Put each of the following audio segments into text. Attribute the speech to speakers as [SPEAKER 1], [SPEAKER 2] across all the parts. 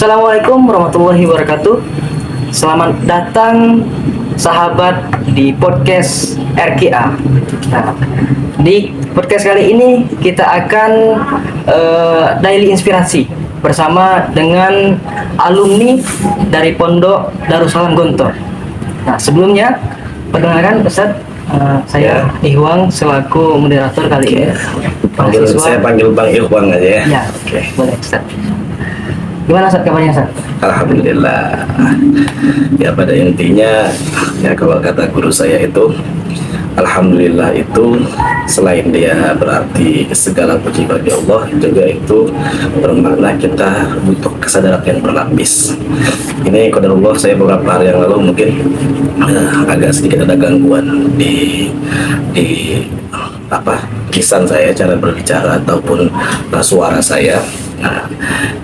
[SPEAKER 1] Assalamualaikum warahmatullahi wabarakatuh. Selamat datang sahabat di podcast RKA. Nah, di podcast kali ini kita akan daily inspirasi bersama dengan alumni dari Pondok Darussalam Gontor. Nah, sebelumnya perkenalkan Ustadz, saya Ihwang selaku moderator kali ini.
[SPEAKER 2] Saya panggil Bang Ihwang aja ya.
[SPEAKER 1] Ya,
[SPEAKER 2] Oke.
[SPEAKER 1] boleh Ustadz. Gimana Ustadz kabarnya Ustadz?
[SPEAKER 2] Alhamdulillah. Ya pada intinya ya kalau kata guru saya itu alhamdulillah itu selain dia berarti segala puji bagi Allah, juga itu bermakna kita butuh kesadaran yang berlapis. Ini qadarullah, saya beberapa hari yang lalu mungkin agak sedikit ada gangguan di lisan saya, cara berbicara ataupun suara saya. Nah,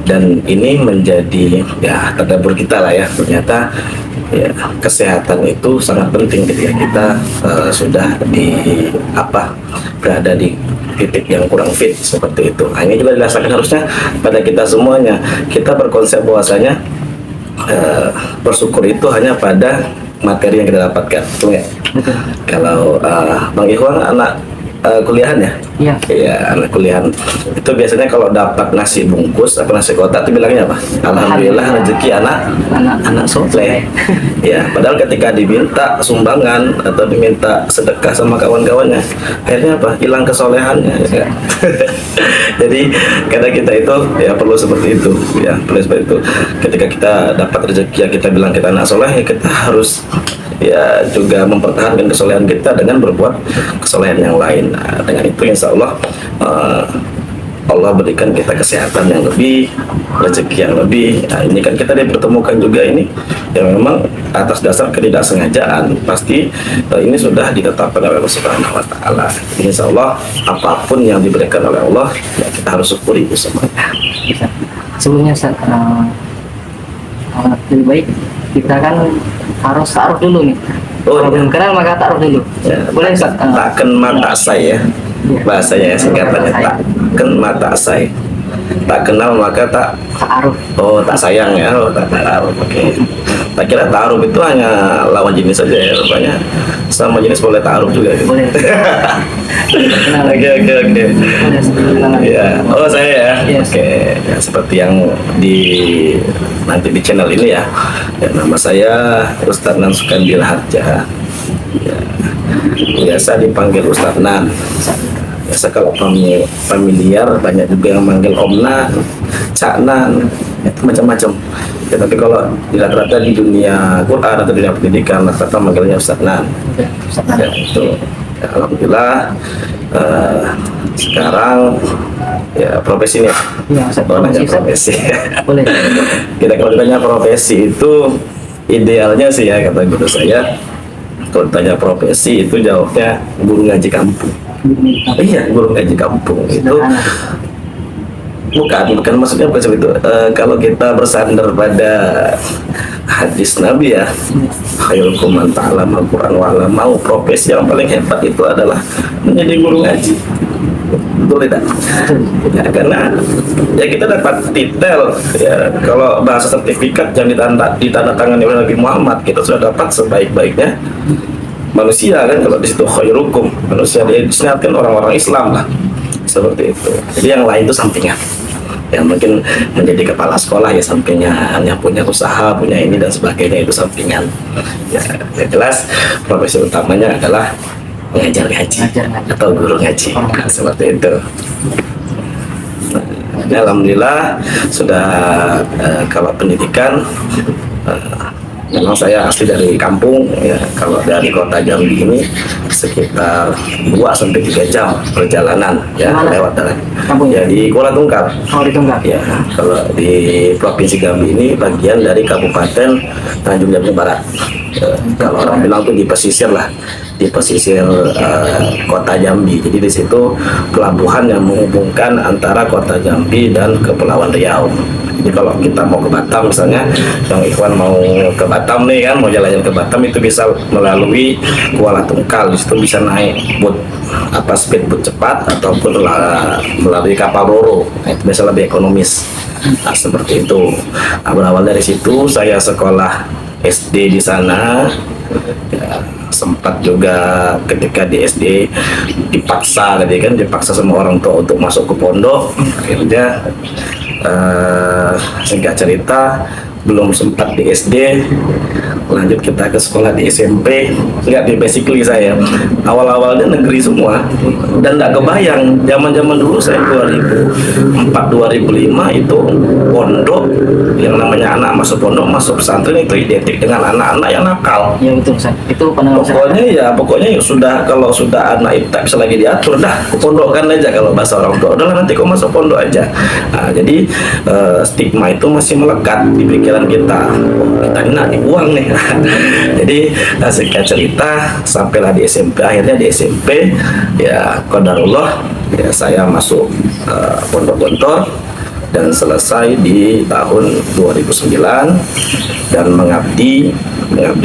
[SPEAKER 2] dan ini menjadi ya tadabbur kita lah ya, ternyata ya kesehatan itu sangat penting ketika kita sudah berada di titik yang kurang fit seperti itu. Nah, ini juga dirasakan harusnya pada kita semuanya. Kita berkonsep bahwasanya bersyukur itu hanya pada materi yang kita dapatkan, betul ya? Kalau Bang Ihwan anak kuliahan ya?
[SPEAKER 1] Iya.
[SPEAKER 2] Iya, anak kuliahan. Itu biasanya kalau dapat nasi bungkus atau nasi kotak itu bilangnya apa? Alhamdulillah rezeki anak soleh. Ya, padahal ketika diminta sumbangan atau diminta sedekah sama kawan-kawannya, akhirnya apa? Hilang kesolehannya. Ya. Jadi kadang kita itu ya perlu seperti itu, ya perlu seperti itu. Ketika kita dapat rezeki yang kita bilang kita anak soleh, ya kita harus ya juga mempertahankan kesolehan kita dengan berbuat kesolehan yang lain. Nah, dengan itu insya Allah Allah berikan kita kesehatan yang lebih, rezeki yang lebih. Nah, ini kan kita dipertemukan juga ini ya memang atas dasar ketidaksengajaan, pasti ini sudah ditetapkan oleh Allah Subhanahu wa taala. Insya Allah apapun yang diberikan oleh Allah ya kita harus syukuri itu semuanya.
[SPEAKER 1] Sebelumnya Ustadz, lebih baik kita kan harus ta'aruf dulu nih.
[SPEAKER 2] Oh,
[SPEAKER 1] kalau
[SPEAKER 2] iya.
[SPEAKER 1] belum kenal maka ta'aruf dulu.
[SPEAKER 2] Ya,
[SPEAKER 1] Boleh Ustadz?
[SPEAKER 2] takkan mata saya, bahasanya singkatannya takkan mata saya, tak kenal maka tak
[SPEAKER 1] Ta'aruf.
[SPEAKER 2] tak sayang ya. Tak ta'aruf. Oke. Tak kira ta'aruf itu hanya lawan jenis saja ya, rupanya sama jenis boleh ta'aruf juga gitu.
[SPEAKER 1] Boleh. Kenal lagi.
[SPEAKER 2] Oke.
[SPEAKER 1] Boleh kenalan.
[SPEAKER 2] Ya, oh saya ya.
[SPEAKER 1] Yes.
[SPEAKER 2] Oke, ya, seperti yang nanti di channel ini ya. Ya, nama saya Ustadz Nan Sukandil Harja. Ya, biasa dipanggil Ustadz Nan. Biasa kalau familiar banyak juga yang manggil Om Nan, Cak Nan, itu macam-macam. Ya, tapi kalau rata-rata di dunia Quran atau dunia pendidikan rata-rata manggilnya Ustadz Nan.
[SPEAKER 1] Ustadz.
[SPEAKER 2] Ya, itu. Ya, alhamdulillah sekarang ya profesinya.
[SPEAKER 1] Iya, Ustadz.
[SPEAKER 2] Kalau nanya
[SPEAKER 1] Ustadz.
[SPEAKER 2] profesi.
[SPEAKER 1] Boleh.
[SPEAKER 2] Kita kalau ditanya profesi itu idealnya sih ya kata guru saya, kalau ditanya profesi itu jawabnya guru ngaji kampung. Iya, guru ngaji kampung itu bukan maksudnya bukan seperti itu. Kalau kita bersandar pada hadis Nabi ya, khairukum man ta'allama al-Qur'an wa 'allamahu, profesi yang paling hebat itu adalah menjadi guru ngaji. Betul tidak? Ya, karena ya kita dapat titel ya, kalau bahasa sertifikat yang ditandatangani oleh Nabi Muhammad, kita sudah dapat sebaik-baiknya manusia kan. Kalau di situ khairukum, manusia disinikan orang-orang Islam lah, seperti itu. Jadi yang lain itu sampingan. Ya mungkin menjadi kepala sekolah ya sampingan, yang punya usaha, punya ini dan sebagainya itu sampingan. Ya, yang jelas profesi utamanya adalah mengajar ngaji atau guru ngaji. Nah, seperti itu. Nah, alhamdulillah sudah kalau pendidikan memang saya asli dari kampung ya. Kalau dari kota Jambi ini sekitar 2-3 jam perjalanan ya.
[SPEAKER 1] Mana?
[SPEAKER 2] Lewat darat.
[SPEAKER 1] Kampungnya?
[SPEAKER 2] Ya di Kuala Tungkal.
[SPEAKER 1] Oh, di Tunggal.
[SPEAKER 2] Ya, kalau di Provinsi Jambi ini bagian dari Kabupaten Tanjung Jabung Barat. Kalau orang bilang tuh di pesisir lah, di pesisir kota Jambi. Jadi di situ pelabuhan yang menghubungkan antara kota Jambi dan Kepulauan Riau. Jadi kalau kita mau ke Batam misalnya, Bang Ikhwan mau ke Batam nih kan, mau jalan-jalan ke Batam itu bisa melalui Kuala Tungkal. Di situ bisa naik boat speedboat cepat ataupun melalui kapal roro. Nah, itu biasa lebih ekonomis. Nah, seperti itu. Nah, berawal dari situ saya sekolah SD di sana. Ya, sempat juga ketika di SD dipaksa, gitu kan, dipaksa sama orang tua untuk masuk ke pondok. Akhirnya singkat cerita belum sempat di SD, lanjut kita ke sekolah di SMP. Lihat di basically saya awal-awalnya negeri semua, dan nggak kebayang zaman dulu saya 2004 2005 itu pondok, yang namanya anak masuk pondok masuk pesantren itu identik dengan anak-anak yang nakal.
[SPEAKER 1] Ya betul Ustaz. Itu pandangan
[SPEAKER 2] Pokoknya sudah, kalau sudah anak itu tak bisa lagi diatur, dah pondokkan aja kalau bahasa orang tua. Udahlah nanti kau masuk pondok aja. Nah, jadi stigma itu masih melekat di pikiran kita. Oh, kita ini nak dibuang nih. Jadi singkat cerita sampailah di SMP. Akhirnya di SMP ya qadarullah ya saya masuk Pondok Gontor dan selesai di tahun 2009 dan mengabdi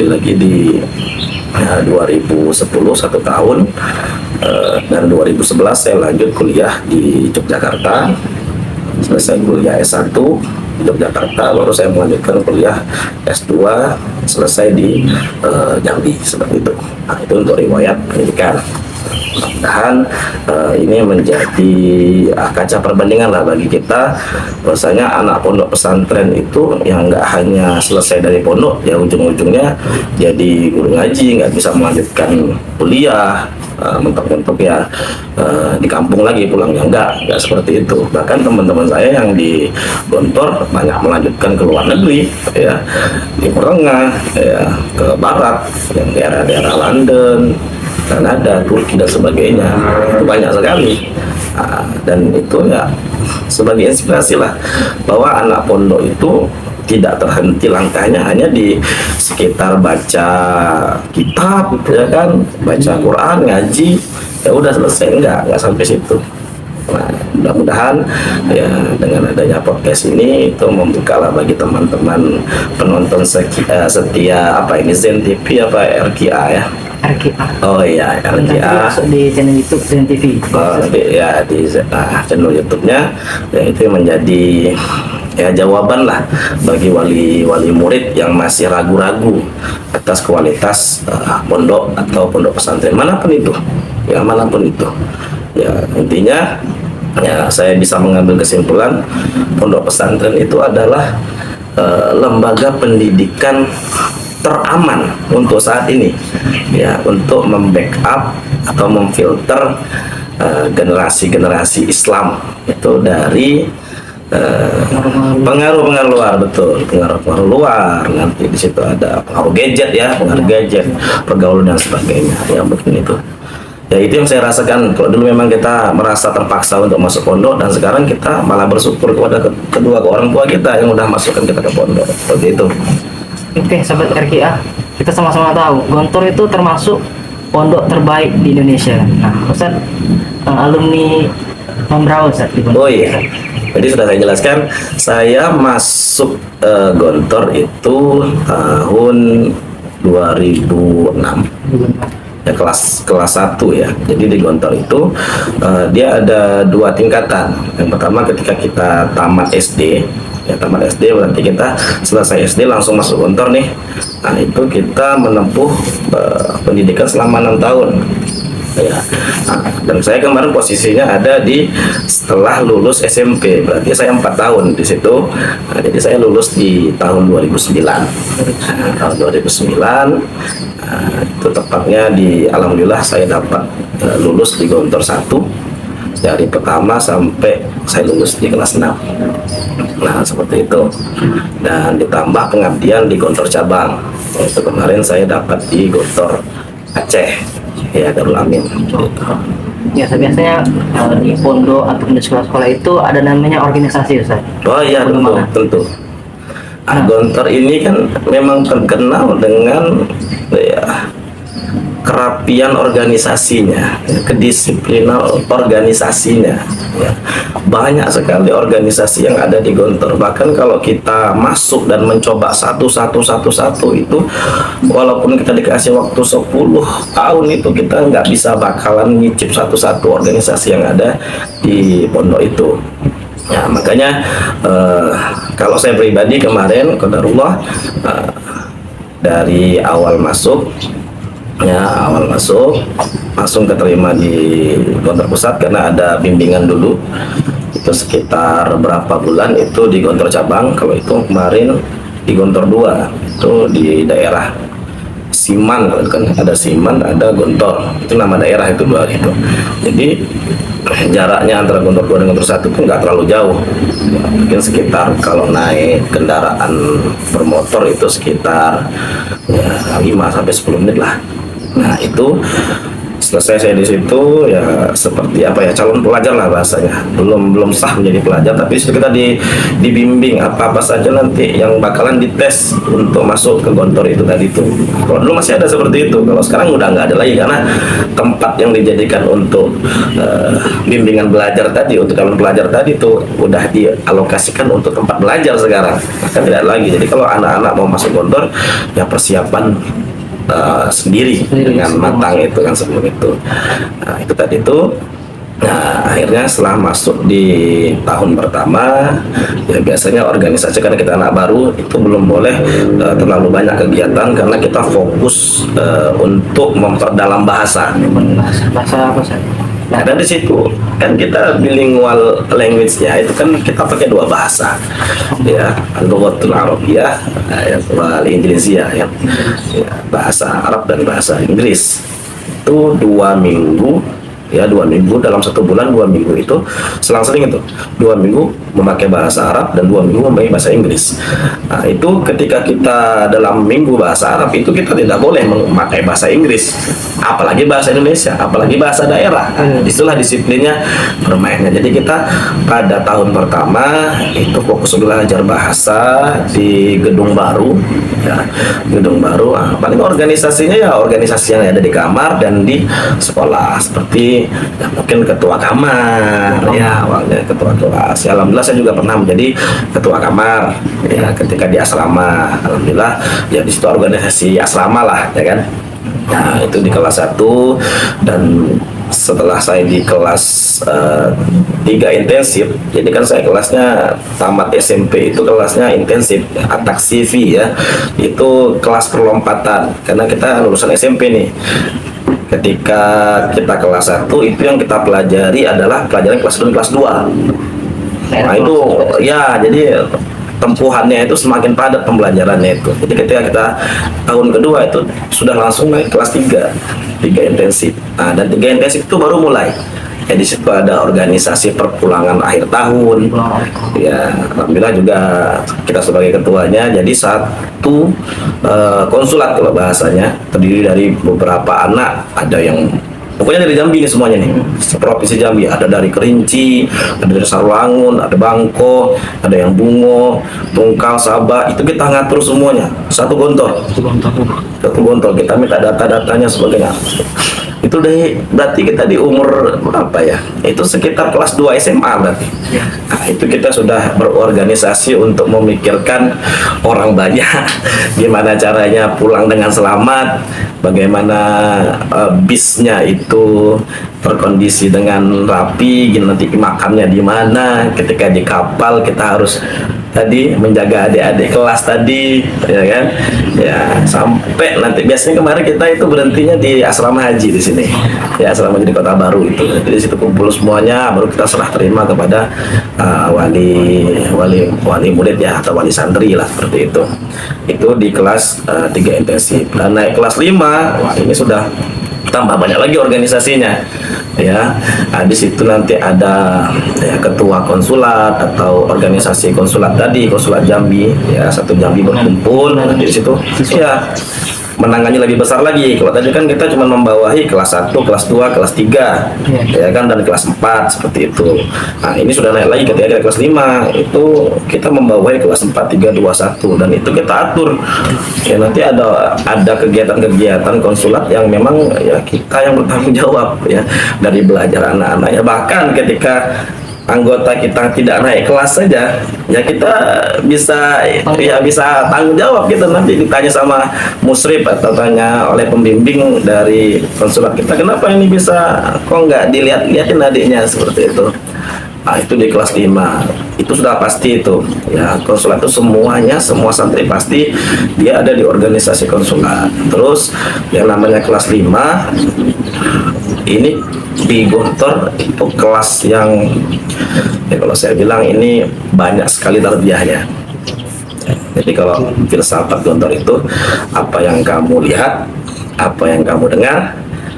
[SPEAKER 2] lagi di 2010 1 tahun, dan 2011 saya lanjut kuliah di Yogyakarta, selesai kuliah S1 di Yogyakarta, baru saya melanjutkan kuliah S2 selesai di Jambi, seperti itu. Nah, itu untuk riwayat pendidikan. Mudah-mudahan ini menjadi kaca perbandingan lah bagi kita, bahwasanya anak pondok pesantren itu yang nggak hanya selesai dari pondok ya ujung-ujungnya jadi guru ngaji, nggak bisa melanjutkan kuliah, mentok-mentok ya di kampung lagi pulangnya, nggak seperti itu. Bahkan teman-teman saya yang di Gontor banyak melanjutkan ke luar negeri ya, di Tengah ya, ke barat yang daerah-daerah London, Kanada, Turki dan sebagainya, itu banyak sekali. Dan itu ya sebagai inspirasi lah, bahwa anak pondok itu tidak terhenti langkahnya hanya di sekitar baca kitab ya kan, baca Quran, ngaji, ya udah selesai, enggak sampai situ. Nah, mudah-mudahan ya dengan adanya podcast ini itu membukalah bagi teman-teman penonton setia apa ini Zen TV apa RKA ya.
[SPEAKER 1] RKA.
[SPEAKER 2] Oh iya, RKA.
[SPEAKER 1] Masuk di channel YouTube Zen TV.
[SPEAKER 2] Oh, ya di channel YouTube-nya ya, itu menjadi ya jawaban lah bagi wali murid yang masih ragu-ragu atas kualitas pondok atau pondok pesantren manapun itu, ya manapun itu. Ya intinya ya saya bisa mengambil kesimpulan pondok pesantren itu adalah lembaga pendidikan teraman untuk saat ini ya, untuk membackup atau memfilter generasi-generasi Islam itu dari pengaruh-pengaruh luar. Betul, pengaruh-pengaruh luar. Nanti di situ ada pengaruh gadget ya, pengaruh gadget, pergaulan dan sebagainya ya, begini itu. Ya itu yang saya rasakan. Kalau dulu memang kita merasa terpaksa untuk masuk pondok, dan sekarang kita malah bersyukur kepada kedua orang tua kita yang udah masukkan kita ke pondok. Seperti itu.
[SPEAKER 1] Oke, sahabat RKA, kita sama-sama tahu Gontor itu termasuk pondok terbaik di Indonesia. Nah, Ustaz, alumni berapa Ustaz di pondok?
[SPEAKER 2] Oh iya. Jadi sudah saya jelaskan, saya masuk Gontor itu tahun 2006. Ya, kelas 1 ya. Jadi di Gontor itu dia ada 2 tingkatan. Yang pertama ketika kita tamat SD, ya tamat SD berarti kita selesai SD langsung masuk Gontor nih. Nah itu kita menempuh pendidikan selama 6 tahun. Ya. Nah, dan saya kemarin posisinya ada di setelah lulus SMP, berarti saya 4 tahun di situ. Nah, jadi saya lulus di tahun 2009. Tahun 2009 itu tepatnya alhamdulillah saya dapat lulus di Gontor 1 dari pertama sampai saya lulus di kelas 6. Nah seperti itu, dan ditambah pengabdian di Gontor cabang. Itu kemarin saya dapat di Gontor Aceh ya, Darul Amin gitu.
[SPEAKER 1] Ya, biasanya di pondok atau di sekolah-sekolah itu ada namanya organisasi, Ustaz.
[SPEAKER 2] Oh iya, tentu. Gontor ini kan memang terkenal dengan ya kerapian organisasinya, kedisiplinan organisasinya. Ya. Banyak sekali organisasi yang ada di Gontor. Bahkan kalau kita masuk dan mencoba satu itu, walaupun kita dikasih waktu 10 tahun itu, kita nggak bisa bakalan ngicip satu-satu organisasi yang ada di pondok itu. Ya, makanya kalau saya pribadi kemarin qadarullah, dari awal masuk, langsung keterima di Gontor Pusat karena ada bimbingan dulu. Itu sekitar berapa bulan itu di Gontor Cabang. Kalau itu kemarin di Gontor 2, itu di daerah Siman, kan ada Siman, ada Gontor, itu nama daerah itu dua gitu. Jadi jaraknya antara Gontor 2 dan Gontor 1 itu nggak terlalu jauh, mungkin sekitar kalau naik kendaraan bermotor itu sekitar ya, 5 sampai 10 menit lah. Nah itu selesai saya di situ ya seperti apa ya, calon pelajar lah bahasanya, belum sah menjadi pelajar, tapi situ kita dibimbing apa saja nanti yang bakalan dites untuk masuk ke Gontor itu tadi tuh. Kalau dulu masih ada seperti itu, kalau sekarang udah nggak ada lagi karena tempat yang dijadikan untuk bimbingan belajar tadi, untuk calon pelajar tadi tuh udah dialokasikan untuk tempat belajar sekarang, maka tidak lagi. Jadi kalau anak-anak mau masuk Gontor ya persiapan sendiri dengan matang itu kan sebelum itu. Nah, itu tadi itu. Nah, akhirnya setelah masuk di tahun pertama, ya biasanya organisasi karena kita anak baru itu belum boleh terlalu banyak kegiatan karena kita fokus untuk memperdalam bahasa.
[SPEAKER 1] Bahasa apa sih?
[SPEAKER 2] Nah, dari situ kan kita bilingual language-nya itu kan kita pakai dua bahasa, ya, Al-Lughatul Arabiyyah wal Inggrisiyah, ya, bahasa Arab dan bahasa Inggris. Itu 2 minggu, ya 2 minggu dalam 1 bulan, 2 minggu itu selang-seling itu 2 minggu memakai bahasa Arab dan 2 minggu memakai bahasa Inggris. Nah itu ketika kita dalam minggu bahasa Arab itu kita tidak boleh memakai bahasa Inggris, apalagi bahasa Indonesia, apalagi bahasa daerah. Itulah disiplinnya bermainnya. Jadi kita pada tahun pertama itu fokus belajar bahasa di gedung baru, ya, gedung baru. Paling organisasinya ya organisasi yang ada di kamar dan di sekolah, seperti ya, mungkin ketua kamar, ya awalnya ketua kelas. Ya, alhamdulillah saya juga pernah menjadi ketua kamar, ya ketika di asrama. Alhamdulillah ya di situ organisasi asrama lah, ya kan. Nah itu di kelas 1, dan setelah saya di kelas 3 intensif, jadi kan saya kelasnya tamat SMP itu kelasnya intensif atak CV, ya itu kelas perlompatan karena kita lulusan SMP nih. Ketika kita kelas 1 itu yang kita pelajari adalah pelajaran kelas 1 dan kelas 2. Nah itu ya jadi tempuhannya itu semakin padat pembelajarannya itu. Jadi ketika kita tahun kedua itu sudah langsung naik kelas 3 intensif. Nah dan 3 intensif itu baru mulai. Ya di situ ada organisasi perpulangan akhir tahun. Ya alhamdulillah juga kita sebagai ketuanya. Jadi satu konsulat kalau bahasanya terdiri dari beberapa anak, ada yang pokoknya dari Jambi ini semuanya nih, provinsi Jambi. Ada dari Kerinci, ada dari Sarulangun, ada Bangko, ada yang Bungo, Tungkal, Sabah. Itu kita ngatur semuanya, satu gontor. Satu gontor, kita minta data-datanya sebagainya. Itu berarti kita di umur berapa ya? Itu sekitar kelas 2 SMA berarti. Nah, itu kita sudah berorganisasi untuk memikirkan orang banyak, gimana caranya pulang dengan selamat, bagaimana bisnya itu terkondisi dengan rapi, nanti makannya di mana, ketika di kapal kita harus tadi menjaga adik-adik kelas tadi, ya kan, ya sampai nanti biasanya kemarin kita itu berhentinya di asrama haji di sini, ya asrama haji di Kota Baru itu. Jadi di situ kumpul semuanya, baru kita serah terima kepada wali murid ya, atau wali santri lah seperti itu. Itu di kelas 3 intensif. Dan naik kelas 5, wah ini sudah tambah banyak lagi organisasinya, ya. Nah, di situ nanti ada ya, ketua konsulat atau organisasi konsulat tadi, konsulat Jambi, ya satu Jambi berkumpul. Nanti di situ ya menangani lebih besar lagi. Kalau tadi kan kita cuma membawahi kelas 1, kelas 2, kelas 3, ya kan, dan kelas 4 seperti itu. Nah, ini sudah naik lagi ketika kita kelas 5, itu kita membawahi kelas 4, 3, 2, 1, dan itu kita atur. Ya nanti ada kegiatan-kegiatan konsulat yang memang ya kita yang bertanggung jawab, ya, dari belajar anak-anaknya. Bahkan ketika anggota kita tidak naik kelas saja, ya kita bisa tanggung jawab gitu. Nanti ditanya sama musrif atau tanya oleh pembimbing dari konsulat kita, kenapa ini bisa kok nggak dilihat-liatin adiknya, seperti itu. Nah, itu di kelas 5 itu sudah pasti itu ya, konsulat itu semuanya, semua santri pasti dia ada di organisasi konsulat. Terus yang namanya kelas 5 ini di Gontor itu kelas yang ya kalau saya bilang ini banyak sekali tarbiyahnya. Jadi kalau filsafat Gontor itu apa yang kamu lihat, apa yang kamu dengar,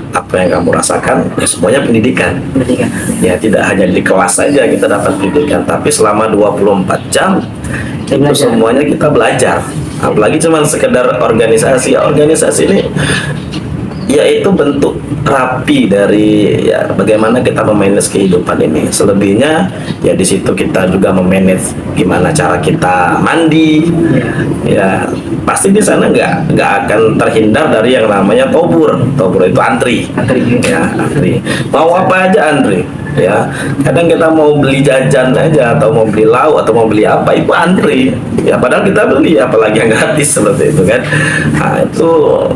[SPEAKER 2] apa yang kamu rasakan, ya semuanya pendidikan.
[SPEAKER 1] Pendidikan.
[SPEAKER 2] Ya tidak hanya di kelas saja kita dapat pendidikan, tapi selama 24 jam itu
[SPEAKER 1] Belajar.
[SPEAKER 2] semuanya kita belajar. Apalagi cuman sekedar organisasi, ya organisasi ini yaitu bentuk rapi dari ya bagaimana kita memanage kehidupan ini. Selebihnya ya di situ kita juga memanage gimana cara kita mandi. Ya pasti di sana nggak akan terhindar dari yang namanya tobur. Tobur itu antri.
[SPEAKER 1] Antri.
[SPEAKER 2] Ya antri. Mau apa aja antri. Ya kadang kita mau beli jajan aja atau mau beli lauk atau mau beli apa itu antri. Ya padahal kita beli, apalagi yang gratis seperti itu kan. Nah, itu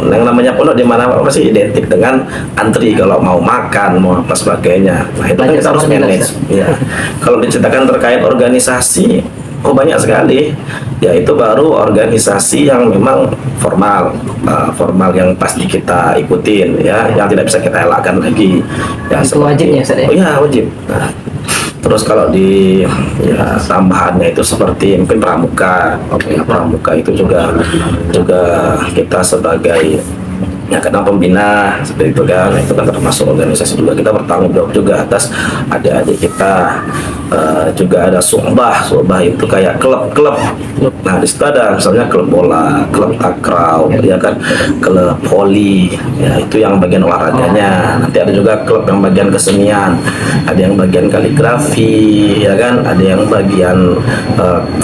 [SPEAKER 2] yang namanya pondok di mana pasti identik dengan antri kalau mau makan mau apa sebagainya. Nah itu kan
[SPEAKER 1] Banyak
[SPEAKER 2] kita harus
[SPEAKER 1] sama
[SPEAKER 2] manage. Ya kalau diceritakan terkait organisasi, oh banyak sekali. Ya itu baru organisasi yang memang formal, formal yang pasti kita ikutin ya, yang tidak bisa kita elakkan lagi. Ya
[SPEAKER 1] Itu wajib ya, Ustaz, ya?
[SPEAKER 2] Oh ya wajib. Nah, terus kalau di ya tambahannya itu seperti mungkin pramuka, oke pramuka itu juga kita sebagai ya kadang pembina seperti itu kan, itu kan termasuk organisasi juga, kita bertanggung jawab juga atas adik-adik kita. Juga ada sumbah itu kayak klub. Nah di situ ada misalnya klub bola, klub takraw, ya kan, klub voli, ya itu yang bagian olahraganya. Nanti ada juga klub yang bagian kesenian, ada yang bagian kaligrafi, ya kan, ada yang bagian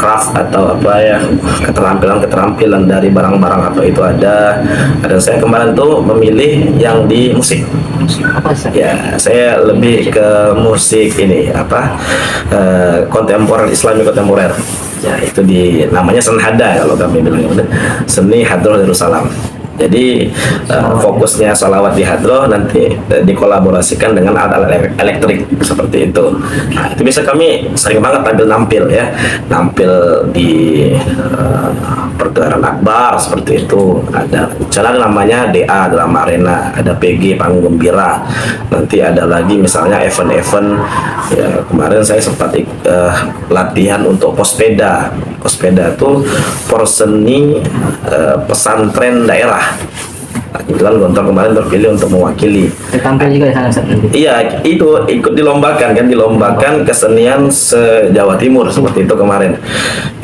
[SPEAKER 2] craft atau apa ya, keterampilan dari barang-barang apa itu ada. Dan saya kemarin tuh memilih yang di musik.
[SPEAKER 1] Apa, Ustaz?
[SPEAKER 2] Ya, saya lebih ke musik ini apa kontemporer, Islami kontemporer. Ya, itu namanya senhada kalau kami bilang, seni hadroh Darussalam. Jadi fokusnya salawat di hadroh nanti dikolaborasikan dengan alat elektrik seperti itu. Nah, itu bisa kami sering banget nampil ya, nampil di pergelaran akbar seperti itu. Ada jalan namanya DA Drama Arena, ada PG Panggung Gembira. Nanti ada lagi misalnya event-event ya, kemarin saya sempat latihan untuk pospeda. Pospeda itu porseni pesantren daerah. Kebetulan Gontor kemarin terpilih untuk mewakili.
[SPEAKER 1] Tampil juga di sana, Ustaz?
[SPEAKER 2] Iya, itu ikut dilombakan kesenian se-Jawa Timur seperti itu kemarin.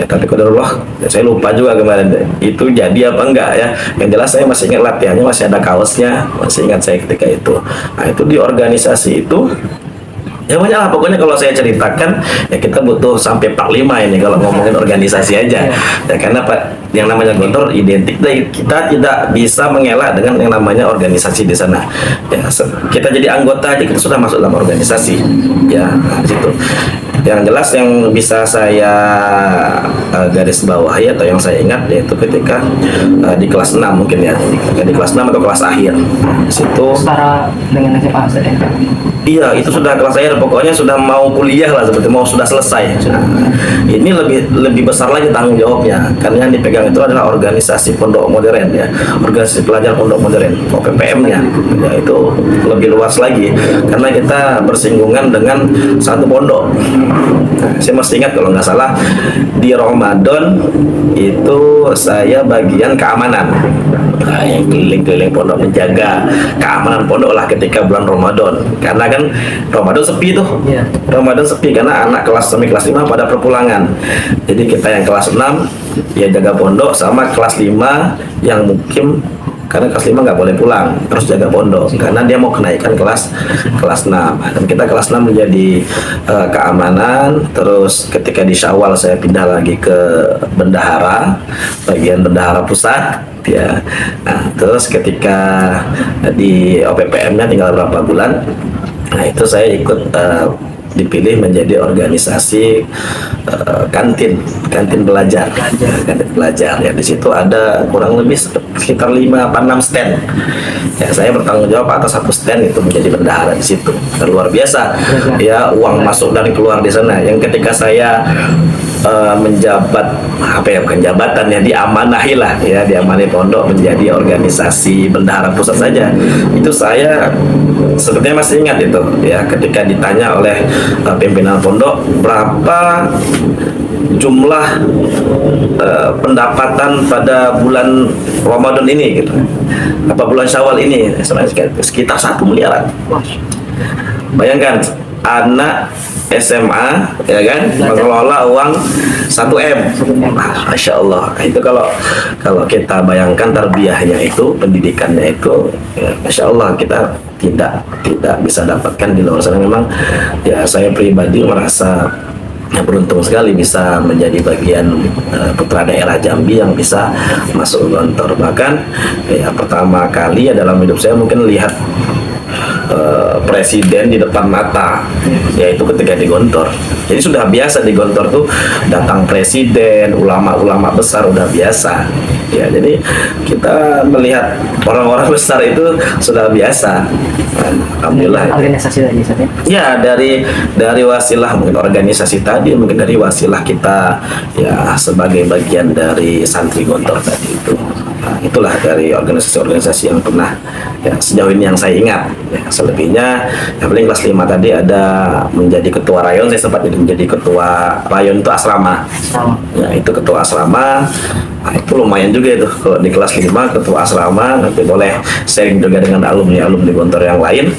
[SPEAKER 2] Ya, tapi qadarullah saya lupa juga kemarin itu jadi apa enggak ya. Yang jelas saya masih ingat latihannya, masih ada kaosnya, masih ingat saya ketika itu. Nah, itu di organisasi itu ya banyak lah, pokoknya kalau saya ceritakan ya kita butuh sampai 45 ini kalau ngomongin organisasi aja ya, karena Pak yang namanya Gontor identik, kita tidak bisa mengelak dengan yang namanya organisasi di sana ya. Kita jadi anggota aja kita sudah masuk dalam organisasi ya. Nah, di situ yang jelas yang bisa saya garis bawahi atau yang saya ingat yaitu ketika di kelas 6 mungkin ya, di kelas 6 atau kelas akhir di situ
[SPEAKER 1] Setara dengan SMA, Ustaz, ya?
[SPEAKER 2] iya itu sudah kelas akhir, pokoknya sudah mau kuliah lah, seperti mau sudah selesai. Nah, ini lebih besar lagi tanggung jawabnya karena yang dipegang itu adalah organisasi pondok modern ya, organisasi pelajar pondok modern, OPPM-nya ya, itu lebih luas lagi karena kita bersinggungan dengan satu pondok. Nah, saya masih ingat kalau nggak salah di Ramadan itu saya bagian keamanan. Nah, yang keliling-keliling pondok menjaga keamanan pondok lah ketika bulan Ramadan, karena kan Ramadan sepi tuh.
[SPEAKER 1] Iya.
[SPEAKER 2] Ramadan sepi karena anak kelas 5 pada perpulangan. Jadi kita yang kelas 6 ya jaga pondok, sama kelas 5 yang mungkin karena kelas 5 nggak boleh pulang, terus jaga pondok karena dia mau kenaikan kelas 6. Dan kita kelas 6 menjadi keamanan. Terus ketika di Syawal saya pindah lagi ke bendahara, bagian bendahara pusat ya. Nah, terus ketika di OPPM-nya tinggal berapa bulan, nah itu saya ikut dipilih menjadi organisasi kantin belajar. Kantin belajar ya, di situ ada kurang lebih sekitar 5-6 stand. Ya, saya bertanggung jawab atas satu stand itu menjadi bendahara di situ. Dan luar biasa ya, uang masuk dan keluar di sana. Yang ketika saya menjabat apa ya, bukan jabatan ya, diamanahi lah ya, diamanahi pondok menjadi organisasi bendahara pusat saja, itu saya sepertinya masih ingat itu ya, ketika ditanya oleh pimpinan pondok berapa jumlah pendapatan pada bulan Ramadan ini gitu, apa bulan Syawal ini, sekitar 1 miliaran. Bayangkan anak SMA ya kan mengelola uang 1 M. Masya Allah. Itu kalau kita bayangkan tarbiyahnya itu, pendidikannya itu ya, Masya Allah, kita tidak bisa dapatkan di luar sana. Memang ya, saya pribadi merasa ya, beruntung sekali bisa menjadi bagian putra daerah Jambi yang bisa masuk Gontor. Bahkan ya, pertama kali ya dalam hidup saya mungkin lihat presiden di depan mata, yaitu ketika di Gontor. Jadi sudah biasa di Gontor tuh datang presiden, ulama-ulama besar udah biasa. Ya, jadi kita melihat orang-orang besar itu sudah biasa. Alhamdulillah.
[SPEAKER 1] Organisasi tadi Ustaz ya?
[SPEAKER 2] Ya, dari wasilah mungkin organisasi tadi, mungkin dari wasilah kita ya sebagai bagian dari santri Gontor tadi itu. Nah, itulah dari organisasi-organisasi yang pernah ya sejauh ini yang saya ingat. Ya, selebihnya yang paling kelas 5 tadi ada menjadi ketua rayon, saya sempat menjadi ketua rayon itu asrama. Ya, itu ketua asrama. Nah, itu lumayan juga itu kalau di kelas 5 ketua asrama, nanti boleh sharing juga dengan alumni Gontor yang lain.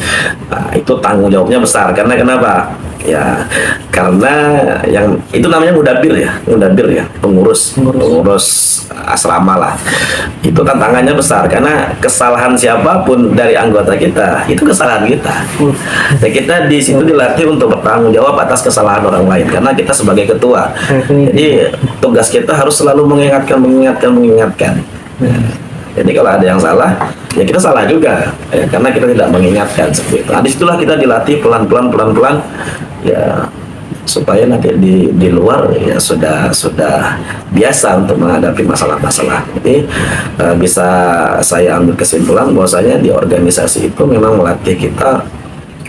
[SPEAKER 2] Nah, itu tanggung jawabnya besar karena kenapa? Ya, karena yang itu namanya mudabir ya, pengurus asrama lah. Itu tantangannya besar karena kesalahan siapapun dari anggota kita itu kesalahan kita. Ya, kita di situ dilatih untuk bertanggung jawab atas kesalahan orang lain karena kita sebagai ketua. Jadi tugas kita harus selalu mengingatkan. Jadi kalau ada yang salah, ya kita salah juga, ya, karena kita tidak mengingatkan seperti itu. Nah, disitulah kita dilatih pelan-pelan, ya, supaya nanti di luar ya sudah biasa untuk menghadapi masalah-masalah. Jadi bisa saya ambil kesimpulan bahwasanya di organisasi itu memang melatih kita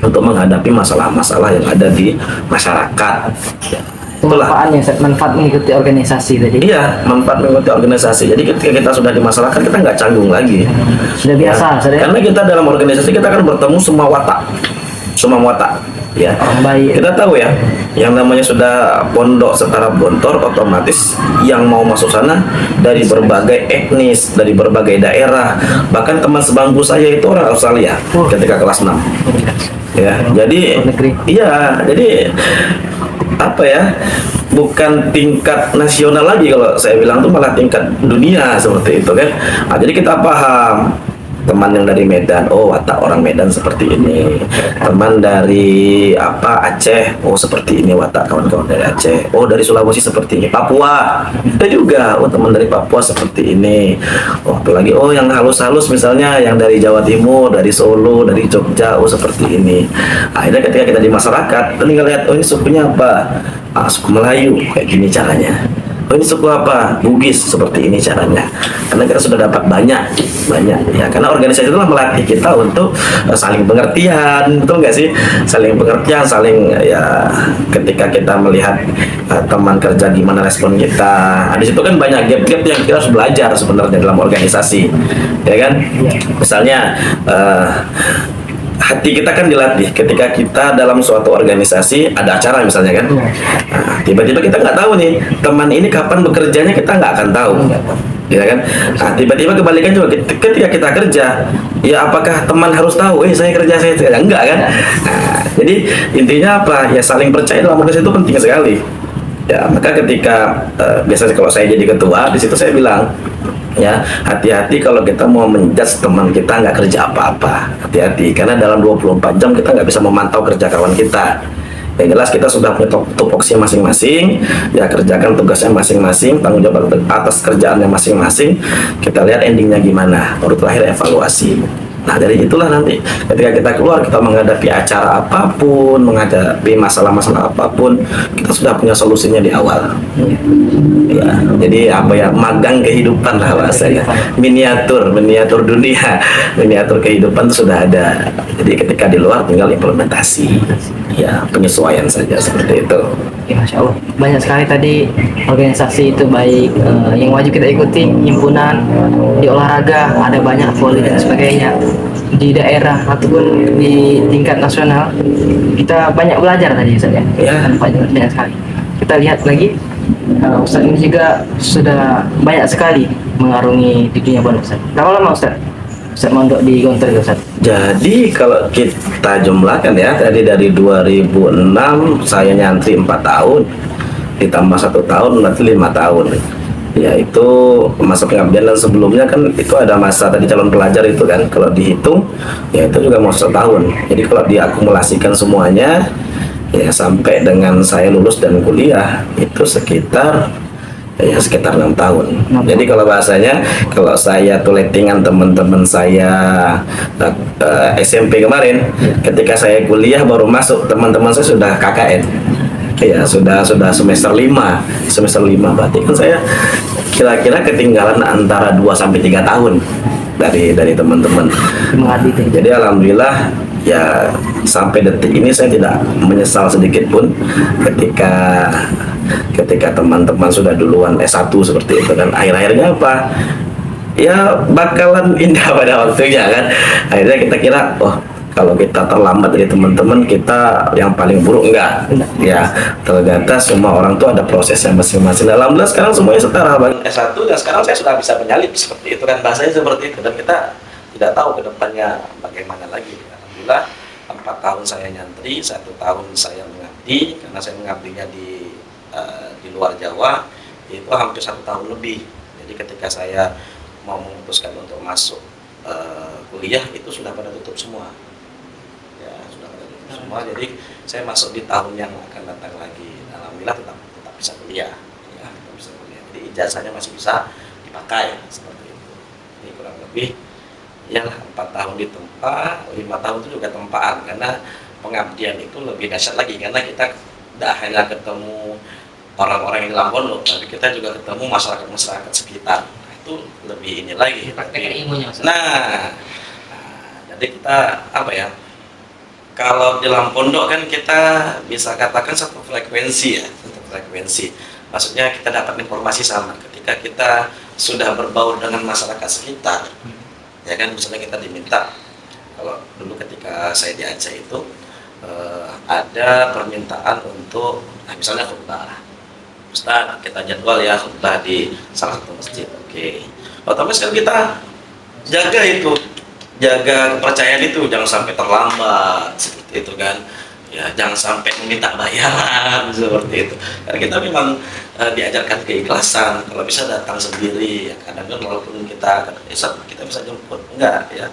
[SPEAKER 2] untuk menghadapi masalah-masalah yang ada di masyarakat. Ya.
[SPEAKER 1] Manfaatnya, manfaat mengikuti organisasi tadi.
[SPEAKER 2] Iya, manfaat mengikuti organisasi. Jadi ketika kita sudah di masyarakat, kita nggak canggung lagi.
[SPEAKER 1] Sudah biasa,
[SPEAKER 2] ya, karena kita dalam organisasi kita akan bertemu semua watak. Ya,
[SPEAKER 1] orang baik.
[SPEAKER 2] Kita tahu ya, yang namanya sudah pondok setara Gontor, otomatis yang mau masuk sana dari berbagai etnis, dari berbagai daerah, bahkan teman sebangku saya itu orang Australia ketika kelas 6. Ya, jadi jadi apa ya, bukan tingkat nasional lagi kalau saya bilang tuh, malah tingkat dunia seperti itu kan. Nah, jadi kita paham teman yang dari Medan, oh watak orang Medan seperti ini. Teman dari Aceh, oh seperti ini watak kawan-kawan dari Aceh. Oh dari Sulawesi seperti ini. Papua ada juga, oh teman dari Papua seperti ini. Oh apalagi, oh yang halus-halus misalnya yang dari Jawa Timur, dari Solo, dari Jogja, oh seperti ini. Akhirnya ketika kita di masyarakat, tinggal lihat, oh ini sukunya apa? Suku Melayu, kayak gini caranya. Oh ini suku apa? Bugis, seperti ini caranya. Karena kita sudah dapat banyak ya. Karena organisasi itulah melatih kita untuk saling pengertian, betul nggak sih? Saling pengertian, saling ya. Ketika kita melihat teman kerja gimana respon kita, di situ kan banyak gap-gap yang kita harus belajar sebenarnya dalam organisasi, ya kan? Misalnya hati kita kan dilatih ketika kita dalam suatu organisasi ada acara misalnya kan. Nah, tiba-tiba kita nggak tahu nih teman ini kapan bekerjanya, kita nggak akan tahu, ya kan. Nah, tiba-tiba kebalikan juga ketika kita kerja, ya apakah teman harus tahu saya kerja enggak kan. Nah, jadi intinya apa ya, saling percaya dalam organisasi itu penting sekali ya. Maka ketika biasanya kalau saya jadi ketua di situ saya bilang, ya hati-hati kalau kita mau menjudge teman kita nggak kerja apa-apa, hati-hati karena dalam 24 jam kita nggak bisa memantau kerja kawan kita. Yang jelas kita sudah punya tupoksinya masing-masing, ya kerjakan tugasnya masing-masing, tanggung jawab atas kerjaannya masing-masing. Kita lihat endingnya gimana, baru terakhir evaluasi. Nah, dari itulah nanti ketika kita keluar, kita menghadapi acara apapun, menghadapi masalah-masalah apapun, kita sudah punya solusinya di awal. Ya, jadi apa ya, magang kehidupan lah bahasanya, miniatur dunia, miniatur kehidupan itu sudah ada. Jadi ketika di luar tinggal implementasi, ya penyesuaian saja seperti itu.
[SPEAKER 1] Ya, Masya Allah. Banyak sekali tadi organisasi itu, baik yang wajib kita ikuti, himpunan, di olahraga, ada banyak voli dan sebagainya. Di daerah ataupun di tingkat nasional, kita banyak belajar tadi Ustaz ya.
[SPEAKER 2] Ya.
[SPEAKER 1] Banyak sekali. Kita lihat lagi, Ustaz ini juga sudah banyak sekali mengarungi di dunia pondok Ustaz. Berapa lama Ustaz? Ustaz mondok di Gontor itu Ustaz?
[SPEAKER 2] Jadi kalau kita jumlahkan ya, tadi dari 2006 saya nyantri 4 tahun, ditambah 1 tahun berarti 5 tahun. Ya itu masa pengabdian, dan sebelumnya kan itu ada masa tadi calon pelajar itu kan, kalau dihitung ya itu juga mau 1 tahun. Jadi kalau diakumulasikan semuanya ya sampai dengan saya lulus dan kuliah itu sekitar 6 tahun. Jadi kalau bahasanya, kalau saya tuh lettingan teman-teman saya SMP kemarin, ketika saya kuliah baru masuk, teman-teman saya sudah KKN. Ya sudah semester 5 berarti kan saya kira-kira ketinggalan antara 2 sampai 3 tahun dari teman-teman. Jadi alhamdulillah ya sampai detik ini saya tidak menyesal sedikit pun ketika teman-teman sudah duluan S1 seperti itu kan. Akhir-akhirnya apa? Ya bakalan indah pada waktunya kan. Akhirnya kita kira, oh kalau kita terlambat dari teman-teman, kita yang paling buruk enggak. Ya, ternyata semua orang tuh ada prosesnya masing-masing. Alhamdulillah sekarang semuanya setara Bang. S1 dan sekarang saya sudah bisa menyalip seperti itu kan, bahasanya seperti itu, dan kita tidak tahu ke depannya bagaimana lagi. Alhamdulillah 4 tahun saya nyantri, 1 tahun saya mengabdi, karena saya mengabdinya di luar Jawa itu hampir 1 tahun lebih. Jadi ketika saya mau memutuskan untuk masuk kuliah itu sudah pada tutup semua. Ya, sudah pada tutup semua. Jadi saya masuk di tahun yang akan datang lagi. Alhamdulillah tetap bisa kuliah. Ya, tetap bisa kuliah. Jadi ijazahnya masih bisa dipakai seperti itu. Ini kurang lebih ya 4 tahun ditempa, 5 tahun itu juga tempaan, karena pengabdian itu lebih dahsyat lagi, karena kita tidak hanya ketemu orang-orang yang dalam pondok, tapi kita juga ketemu masyarakat sekitar. Nah, itu lebih ini lagi. Nah, jadi kita apa ya? Kalau di dalam pondok kan kita bisa katakan satu frekuensi ya, satu frekuensi. Maksudnya kita dapat informasi sama. Ketika kita sudah berbaur dengan masyarakat sekitar, ya kan, misalnya kita diminta, kalau dulu ketika saya di Aceh itu ada permintaan untuk, nah misalnya khutbah, Ustaz kita jadwal ya khutbah di salah satu masjid, oke. Otomatis kan kita jaga kepercayaan itu, jangan sampai terlambat seperti itu kan, ya jangan sampai meminta bayaran seperti itu, karena kita memang diajarkan keikhlasan. Kalau bisa datang sendiri, ya kadang kan walaupun kita bisa jemput, enggak ya,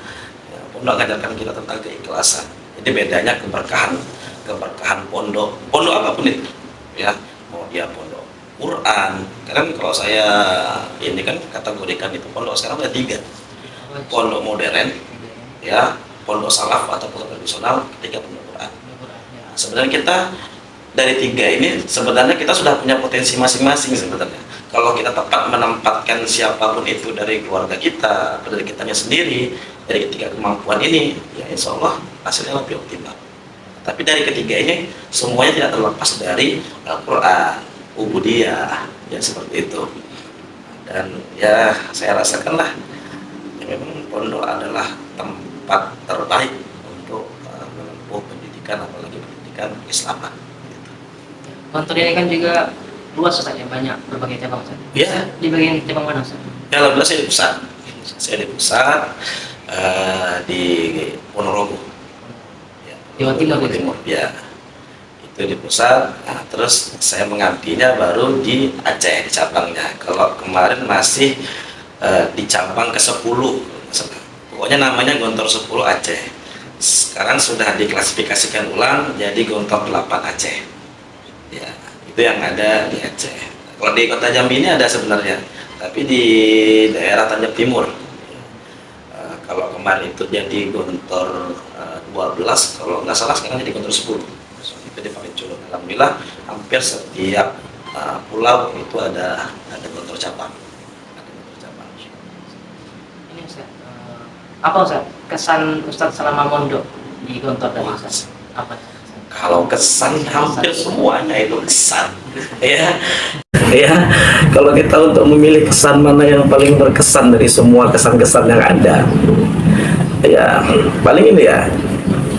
[SPEAKER 2] pondok mengajarkan kita tentang keikhlasan. Jadi bedanya keberkahan pondok apapun itu ya, mau dia pondok Quran, karena kalau saya ini kan kategorikan itu pondok sekarang ada 3, pondok modern ya, pondok salaf atau pondok tradisional, 3 pondok Quran. Nah, sebenarnya kita dari 3 ini sebenarnya kita sudah punya potensi masing-masing sebenarnya. Kalau kita tepat menempatkan siapapun itu dari keluarga kita, dari kitanya sendiri, dari 3 kemampuan ini, ya insya Allah hasilnya lebih optimal. Tapi dari 3 ini semuanya tidak terlepas dari Al-Quran, ubudiyah, ya seperti itu. Dan ya saya rasakanlah ya, memang pondok adalah tempat terbaik untuk menempuh pendidikan, apalagi pendidikan Islaman. Gitu.
[SPEAKER 1] Kantor ini kan juga luas Ustaz ya, banyak berbagai cabang Ustaz.
[SPEAKER 2] Ya.
[SPEAKER 1] Di bagian cabang mana Ustaz?
[SPEAKER 2] Ya alhamdulillah saya di pusat. Saya di pusat di Ponorogo. Ya,
[SPEAKER 1] Jawa Timur.
[SPEAKER 2] Ya. Itu di pusat. Nah, terus saya mengabdinya baru di Aceh cabangnya. Kalau kemarin masih di cabang ke-10. Pokoknya namanya Gontor 10 Aceh. Sekarang sudah diklasifikasikan ulang jadi Gontor 8 Aceh. Ya, itu yang ada di Aceh. Kalau di Kota Jambi ini ada sebenarnya, tapi di daerah Tanjung Timur. kalau kemarin itu jadi Gontor 12, kalau nggak salah sekarang jadi Gontor 10. So, itu dia paling culun. Alhamdulillah hampir setiap pulau itu ada Gontor cabang. Ada Gontor cabang.
[SPEAKER 1] Ini Ustaz, apa Ustaz kesan Ustaz selama mondok di Gontor tadi Ustaz? Apa?
[SPEAKER 2] Kalau kesan hampir semuanya itu kesan, ya. Ya, kalau kita untuk memilih kesan mana yang paling berkesan dari semua kesan-kesan yang ada, ya paling ini ya,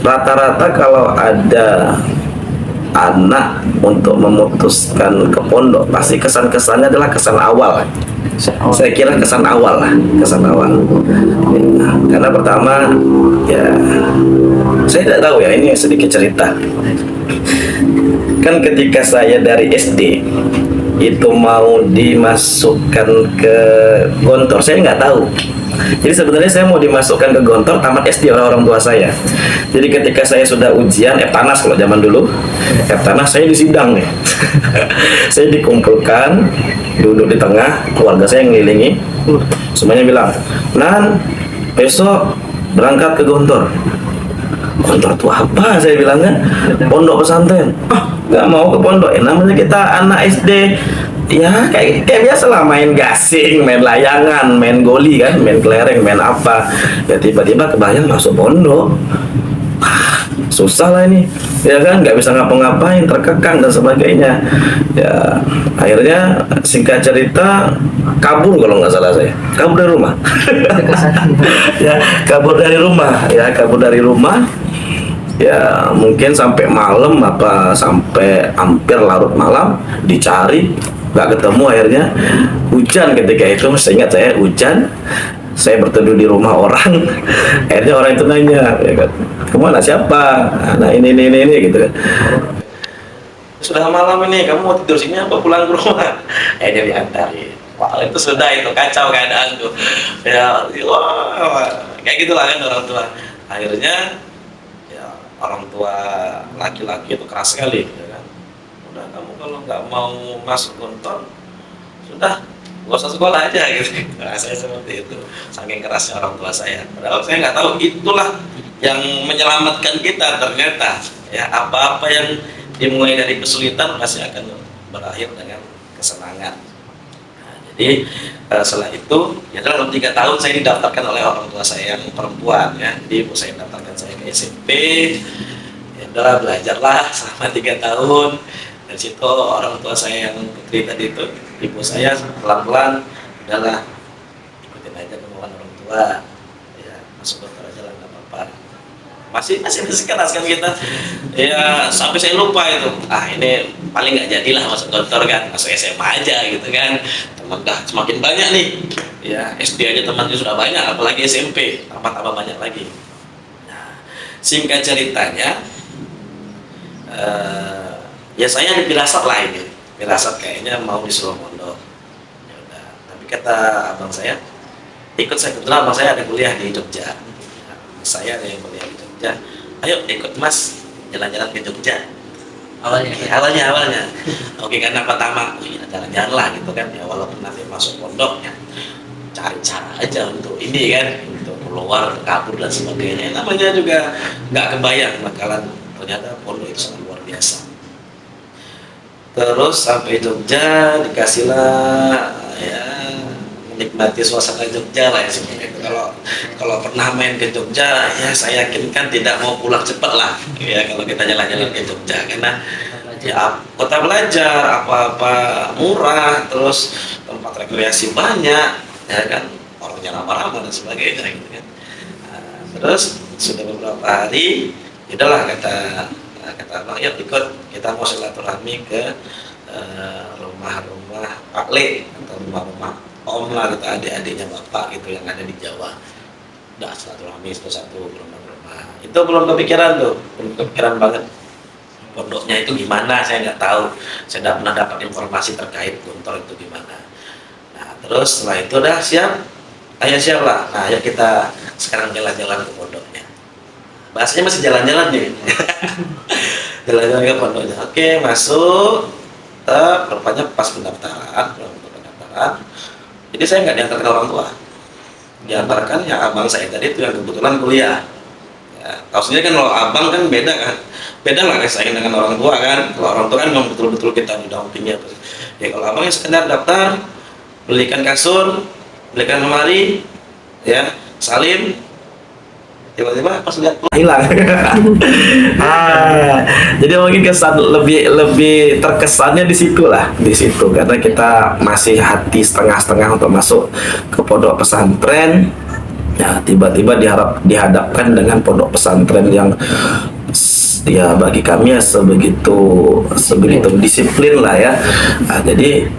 [SPEAKER 2] rata-rata kalau ada anak untuk memutuskan ke pondok, pasti kesan-kesannya adalah kesan awal. Saya kira kesan awal lah, kesan awal. Ya, karena pertama, ya saya tidak tahu ya, ini sedikit cerita. Kan ketika saya dari SD itu mau dimasukkan ke Gontor, saya nggak tahu. Jadi sebenarnya saya mau dimasukkan ke Gontor tamat SD orang tua saya. Jadi ketika saya sudah ujian Eptanas, kalau zaman dulu Eptanas, saya disidang nih. Saya dikumpulkan, duduk di tengah, keluarga saya yang ngelilingi, semuanya bilang, "Nan, besok berangkat ke Gontor." Gontor itu apa? Saya bilangnya pondok pesantren. Nggak mau ke pondok. Namanya kita anak SD, ya kayak biasa lah, main gasing, main layangan, main goli kan, main kelereng, main apa. Ya tiba-tiba kebayang masuk pondok. Susah lah ini, ya kan, nggak bisa ngapa-ngapain, terkekang dan sebagainya. Ya akhirnya singkat cerita kabur, kalau nggak salah saya kabur dari rumah. Ya kabur dari rumah, ya mungkin sampai malam, apa sampai hampir larut malam dicari, nggak ketemu. Akhirnya hujan ketika itu, masih ingat saya, hujan. Saya berteduh di rumah orang. Akhirnya orang itu nanya, ya kan, "Kemana, siapa?" "Nah ini gitu kan. "Sudah malam ini, kamu mau tidur sini apa pulang ke rumah?" Akhirnya diantarin. Wah, itu sudah, itu kacau keadaan tuh. Ya, wah, kayak gitulah kan orang tua. Akhirnya ya orang tua laki-laki itu keras sekali, ya kan. "Udah, kamu kalau nggak mau masuk Gontor, sudah nggak usah sekolah aja," gitu. Nah, saya seperti itu, saking kerasnya orang tua saya. Padahal saya nggak tahu itulah yang menyelamatkan kita ternyata. Ya, apa-apa yang dimulai dari kesulitan pasti akan berakhir dengan kesenangan. Nah, jadi setelah itu, ya dalam 3 tahun saya didaftarkan oleh orang tua saya yang perempuan, ya. Jadi ibu saya daftarkan saya ke SMP. Ya udah, belajarlah selama 3 tahun. Dari situ orang tua saya yang putri tadi itu, ibu saya pelan-pelan, udahlah ikutin aja kemauan orang tua, ya masuk dokter aja lah, nggak apa-apa. Masih keras kan kita, ya sampai saya lupa itu, ini paling nggak jadilah masuk dokter kan, masuk SMA aja gitu kan. Teman dah semakin banyak nih, ya SD aja temannya sudah banyak, apalagi SMP tambah banyak lagi. Nah, singkat ceritanya, ya saya ada firasat lah ini, firasat kayaknya mau disuruh mondok. Ya udah, tapi kata abang saya, ikut saya, kebetulan abang saya ada kuliah di Jogja. Nah, saya ada yang kuliah di Jogja. "Ayo ikut Mas jalan-jalan ke Jogja." Awalnya. Oke, karena pertama, ya jalan-jalan lah gitu kan, ya walaupun nanti masuk pondoknya, cari cara aja untuk ini kan, untuk keluar, kabur dan sebagainya. Namanya juga nggak kebayang bakalan, ternyata pondok itu sangat luar biasa. Terus sampai Jogja, dikasihlah ya menikmati suasana Jogja lah ya sebenarnya. Kalau pernah main ke Jogja, ya saya yakin kan tidak mau pulang cepat lah ya kalau kita jalan-jalan ke Jogja, karena ya kota belajar, apa-apa murah, terus tempat rekreasi banyak, ya kan, orangnya ramah-ramah dan sebagainya gitu kan. Nah, terus sudah beberapa hari, udahlah kata abang, "Yuk ikut, kita mau silaturahmi ke rumah-rumah Pak Le atau rumah-rumah Om lah, gitu, adik-adiknya bapak gitu yang ada di Jawa." Udah silaturahmi satu-satu rumah-rumah. Itu belum kepikiran tuh, belum kepikiran banget pondoknya itu gimana, saya nggak tahu. Saya nggak pernah dapat informasi terkait Gontor itu gimana. Nah terus setelah itu udah siap, ayo siap lah. Nah ayo kita sekarang jalan-jalan ke pondoknya. Bahasanya masih jalan-jalan nih. Jalan-jalan ke pondoknya. Oke, masuk. Rupanya pas pendaftaran. Jadi saya nggak diantar ke orang tua. Diantarkan ya abang saya tadi itu yang kebetulan kuliah. Ya, tahu sendiri kan kalau abang kan beda kan, beda lah saya dengan orang tua kan. Kalau orang tua kan memang betul-betul kita didampingi. Ya kalau abang yang sekedar daftar, belikan kasur, belikan lemari, ya salin, tiba-tiba pas lihat hilang. Jadi mungkin kesan lebih lebih terkesannya di situ karena kita masih hati setengah-setengah untuk masuk ke pondok pesantren. Ya tiba-tiba dihadapkan dengan pondok pesantren yang ya bagi kami ya sebegitu disiplin lah ya. Jadi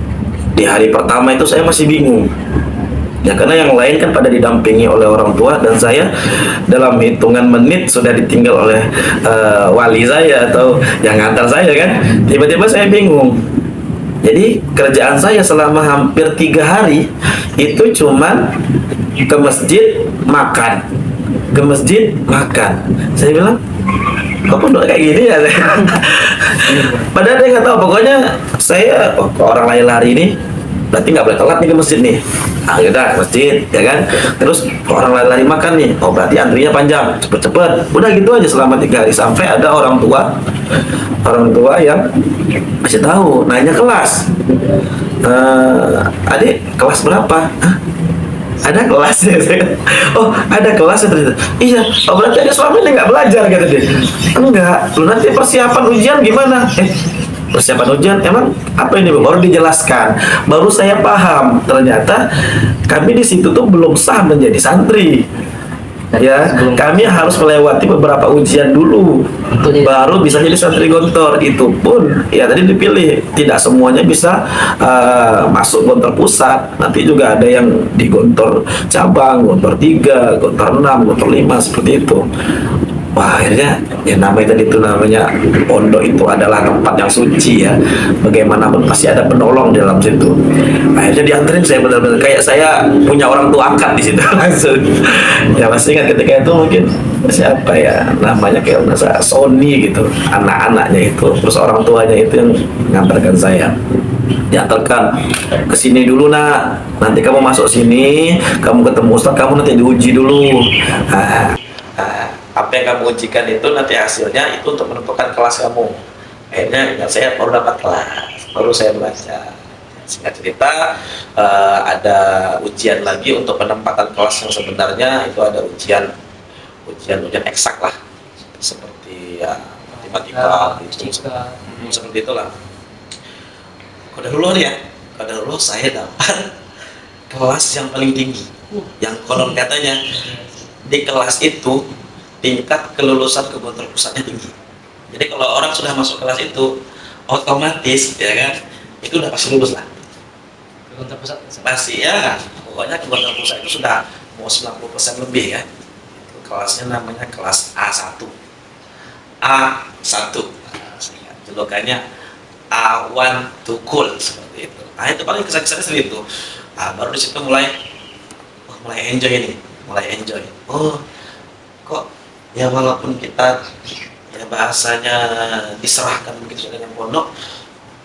[SPEAKER 2] di hari pertama itu saya masih bingung ya, karena yang lain kan pada didampingi oleh orang tua dan saya dalam hitungan menit sudah ditinggal oleh wali saya atau yang ngantar saya kan. Tiba-tiba saya bingung. Jadi kerjaan saya selama hampir 3 hari itu cuman ke masjid makan, ke masjid makan. Saya bilang, kok pondok kayak gini ya? Padahal dia nggak tahu. Pokoknya saya, orang lari-lari ini berarti nggak boleh telat nih ke masjid nih. Yaudah ke masjid, ya kan. Terus orang lari-lari makan nih, berarti antrinya panjang, cepet-cepet. Udah gitu aja selama 3 hari sampai ada orang tua yang kasih tahu, nanya kelas. Adik kelas berapa? Hah? Ada kelasnya. Oh ada kelasnya ternyata. Iya, berarti ada selama ini nggak belajar kata dia. Enggak, lu nanti persiapan ujian gimana? Persiapan ujian emang apa ini Bu? Baru dijelaskan, baru saya paham ternyata kami di situ tuh belum sah menjadi santri. Ya, kami harus melewati beberapa ujian dulu baru bisa jadi santri Gontor. Itu pun ya tadi dipilih, tidak semuanya bisa masuk Gontor pusat. Nanti juga ada yang di Gontor cabang, Gontor 3, Gontor 6, Gontor 5 seperti itu. Wah, akhirnya ya namanya tadi itu namanya pondok itu adalah tempat yang suci ya. Bagaimanapun pasti ada penolong di dalam situ. Akhirnya dianterin, saya benar-benar kayak saya punya orang tua angkat di situ langsung. Ya pasti kan ketika itu mungkin siapa ya namanya kayak masa Sony gitu, anak-anaknya itu, terus orang tuanya itu yang mengantarkan saya. Diantarkan ke sini dulu nak, nanti kamu masuk sini, kamu ketemu Ustaz, kamu nanti diuji dulu. Apa yang kamu ujikan itu nanti hasilnya itu untuk menentukan kelas kamu. Akhirnya ingat saya baru dapat kelas, baru saya belajar. Singkat cerita, ada ujian lagi untuk penempatan kelas yang sebenarnya itu ada ujian eksak lah, seperti ya, matematika, seperti itulah. Qadarullah ya, qadarullah saya dapat kelas yang paling tinggi, yang konon katanya di kelas itu tingkat kelulusan ke Gontor pusatnya tinggi. Jadi kalau orang sudah masuk kelas itu otomatis ya kan itu udah pasti lulus lah. Ke Gontor pusat pasti ya. Pokoknya ke Gontor pusat itu sudah mau 90% lebih ya. Itu kelasnya namanya kelas A1. A1. Julukannya A1 to cool seperti itu. Nah itu paling kesan-kesannya seperti itu. Baru di situ mulai enjoy nih, mulai enjoy. Oh kok ya walaupun kita ya bahasanya diserahkan begitu saja dengan pondok,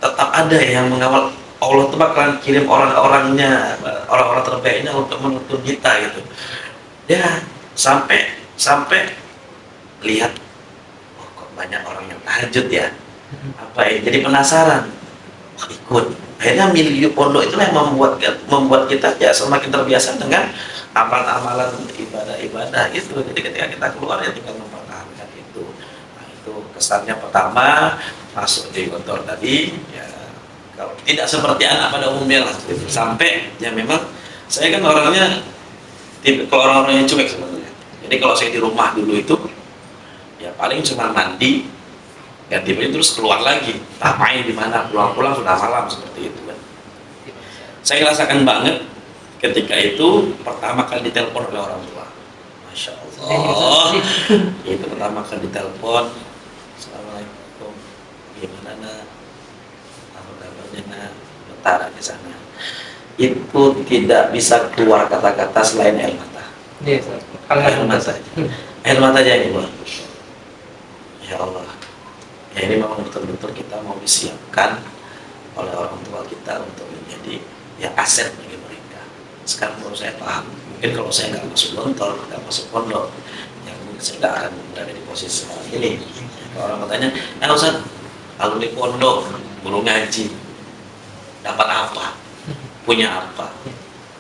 [SPEAKER 2] tetap ada yang mengawal. Allah tuh bakalan kirim orang-orangnya, orang-orang terbaiknya untuk menuntun kita gitu. Ya sampai lihat, oh kok banyak orang yang tahajud ya, apa ya, jadi penasaran, ikut. Akhirnya milieu pondok itulah yang membuat kita ya semakin terbiasa dengan amalan-amalan ibadah-ibadah itu. Jadi ketika kita keluar ya tinggal mempertahankan itu. Nah, itu kesannya pertama masuk di Gontor tadi ya, kalau tidak seperti anak pada umumnya lah gitu. Sampai ya memang saya kan orangnya kalau orang-orang yang cuek sebenarnya. Jadi kalau saya di rumah dulu itu ya paling cuma mandi, ganti baju terus keluar lagi, main di mana, pulang-pulang sudah malam seperti itu kan. Saya rasakan banget ketika itu pertama kali ditelepon oleh orang tua. Masya Allah, itu pertama kali ditelepon, Assalamualaikum, gimana nak, apa kabarnya nak, bentar di sana. Itu tidak bisa keluar kata-kata selain air mata. Air mata, air mata aja yang keluar. Ya Allah, ya ini memang betul-betul kita mau disiapkan oleh orang tua kita untuk menjadi ya aset bagi mereka. Sekarang baru saya paham Mungkin kalau saya nggak masuk Gontor, nggak masuk pondok, yang mungkin saya nggak akan berada di posisi seperti ini. Kalau orang bertanya, Ustaz, alumni pondok, guru ngaji, dapat apa? Punya apa?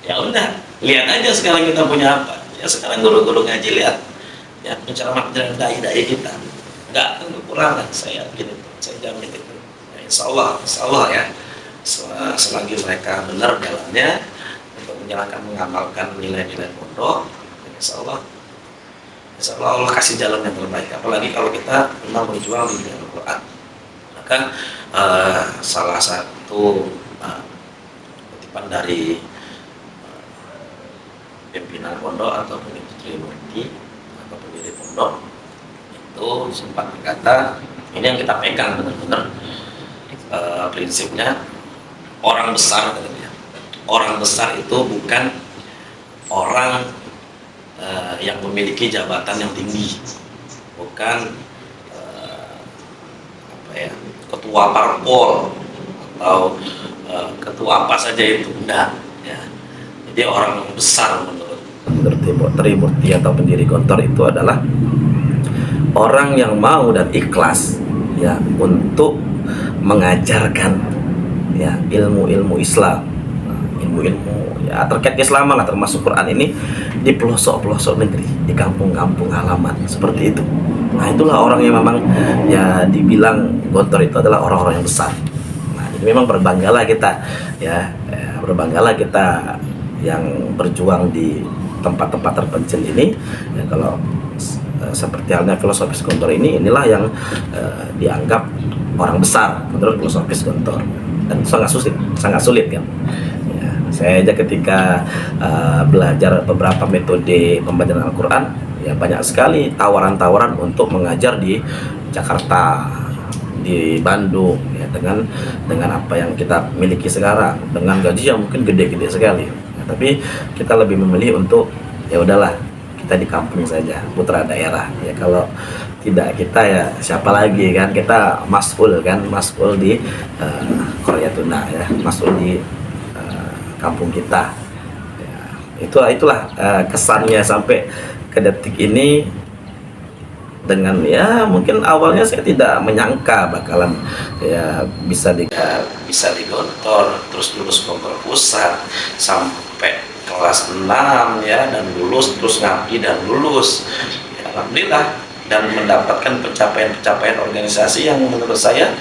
[SPEAKER 2] Ya udah, lihat aja sekarang kita punya apa. Ya sekarang guru-guru ngaji lihat, ya penceramah-penceramah dai-dai kita, nggak akan kekurangan. Saya yakin itu, saya jamin itu. Ya, insya Allah ya. Selagi mereka benar jalannya untuk menjalankan mengamalkan nilai-nilai pondok, insya Allah Allah kasih jalan yang terbaik. Apalagi kalau kita memang berjuang di dalam Al-Quran, maka salah satu kutipan dari pimpinan pondok atau pengikut Trimurti atau pendiri pondok itu sempat berkata, ini yang kita pegang benar-benar prinsipnya. Orang besar katanya, orang besar itu bukan orang yang memiliki jabatan yang tinggi, bukan ketua parpol atau ketua apa saja itu, enggak ya. Jadi orang besar menurut Trimurti atau pendiri Gontor itu adalah orang yang mau dan ikhlas ya untuk mengajarkan ya ilmu-ilmu Islam, ilmu-ilmu ya terkait Islaman lah, termasuk Quran ini di pelosok-pelosok negeri, di kampung-kampung halaman seperti itu. Nah itulah orang yang memang ya dibilang Gontor itu adalah orang-orang yang besar. Nah jadi memang berbanggalah kita ya berbanggalah kita yang berjuang di tempat-tempat terpencil ini ya, kalau seperti halnya filosofis Gontor inilah yang dianggap orang besar menurut filosofis Gontor. Dan sangat sulit kan ya, saya aja ketika belajar beberapa metode pembelajaran Al-Quran ya banyak sekali tawaran-tawaran untuk mengajar di Jakarta, di Bandung ya, dengan apa yang kita miliki sekarang, dengan gaji yang mungkin gede-gede sekali ya, tapi kita lebih memilih untuk ya udahlah kita di kampung saja, putra daerah ya. Kalau tidak kita ya siapa lagi kan, kita mas'ul di Korea Tuna ya, mas'ul di kampung kita ya. Itulah kesannya sampai ke detik ini. Dengan ya mungkin awalnya saya tidak menyangka bakalan ya bisa di Gontor, terus lulus Gontor Pusat sampai kelas 6 ya, dan lulus, terus ngabdi dan lulus ya, alhamdulillah, dan mendapatkan pencapaian organisasi yang menurut saya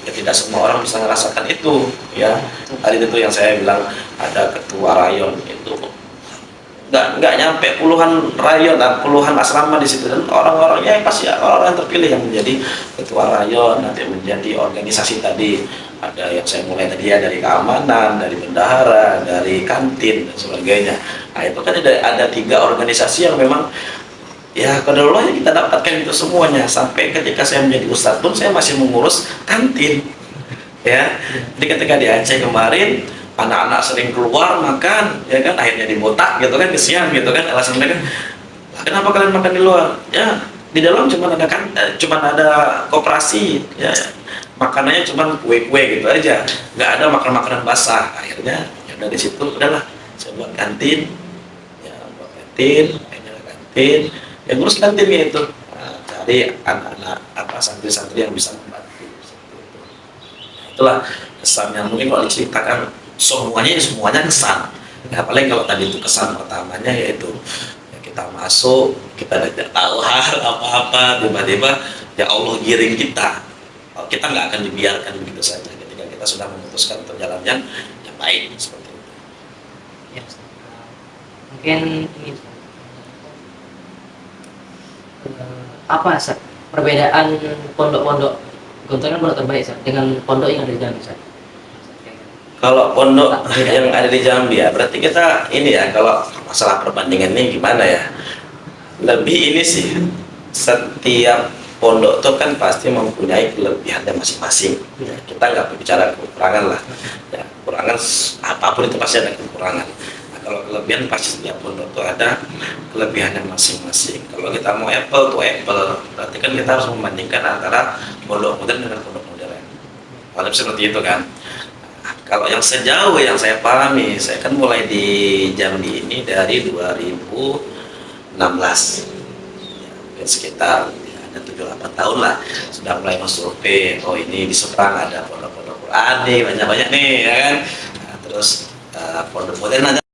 [SPEAKER 2] ya tidak semua orang bisa merasakan itu ya. Tadi itu yang saya bilang ada ketua rayon itu nggak nyampe puluhan rayon, puluhan asrama di situ, dan orang-orangnya pasti orang-orang terpilih yang menjadi ketua rayon, nanti menjadi organisasi tadi. Ada yang saya mulai tadi ya dari keamanan, dari bendahara, dari kantin dan sebagainya. Nah itu kan ada 3 organisasi yang memang ya qadarullah ya kita dapatkan itu semuanya. Sampai ketika saya menjadi ustadz pun saya masih mengurus kantin ya. Jadi ketika di Aceh kemarin anak-anak sering keluar makan ya kan, akhirnya dibotak gitu kan, kesian gitu kan, alasannya kan kenapa kalian makan di luar ya, di dalam cuma ada koperasi ya, makanannya cuma kue-kue gitu aja, nggak ada makanan basah. Akhirnya ya dari situ udahlah saya buat kantin ya, akhirnya kantin yang ngurus kantinnya itu cari anak-anak santri-santri yang bisa membantu. Itulah kesan yang mungkin kalau diceritakan semuanya kesan ya, apalagi kalau tadi itu kesan pertamanya yaitu ya, kita masuk, kita tidak tahu hal apa-apa, tiba-tiba ya Allah giring kita nggak akan dibiarkan begitu saja ketika kita sudah memutuskan untuk jalan yang baik seperti itu
[SPEAKER 1] ya. Mungkin ini apa perbedaan pondok-pondok Gontor kan pondok terbaik dengan pondok yang ada di Jambi Sat?
[SPEAKER 2] Kalau pondok yang ada di Jambi ya, berarti kita ini ya, kalau masalah perbandingan ini gimana ya, lebih ini sih, setiap pondok itu kan pasti mempunyai kelebihannya masing-masing ya. Kita nggak berbicara kekurangan lah ya, kekurangan apapun itu pasti ada kekurangan. Nah, kalau kelebihan pasti setiap pondok itu ada kelebihannya masing-masing. Kalau kita mau apple to apple, berarti kan kita harus membandingkan antara pondok modern dengan pondok modern. Kalau seperti itu kan. Kalau yang sejauh yang saya pahami, saya kan mulai di Jambi ini dari 2016, ya, sekitar ya, ada 7-8 tahun lah, sudah mulai survei. Oh ini di Seberang ada pondok-pondok Quran nih, banyak-banyak nih, ya kan. Nah, terus pondok modern ada.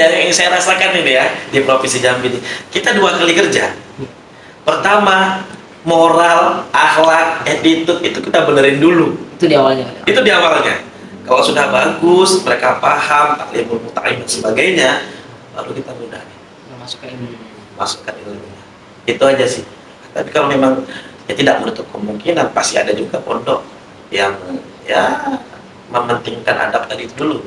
[SPEAKER 2] Ya, yang saya rasakan ini ya di Provinsi Jambi ini, kita 2 kali kerja. Pertama, moral, akhlak, attitude itu kita benerin dulu.
[SPEAKER 1] Itu di awalnya.
[SPEAKER 2] Itu di awalnya. Kalau sudah bagus, mereka paham, taklimul muta'im dan sebagainya, baru kita mudah
[SPEAKER 1] Masuk ke ilmu.
[SPEAKER 2] masukkan ilmunya. Itu aja sih. Tapi kalau memang ya tidak menutup kemungkinan, pasti ada juga pondok yang ya mementingkan adab tadi itu dulu.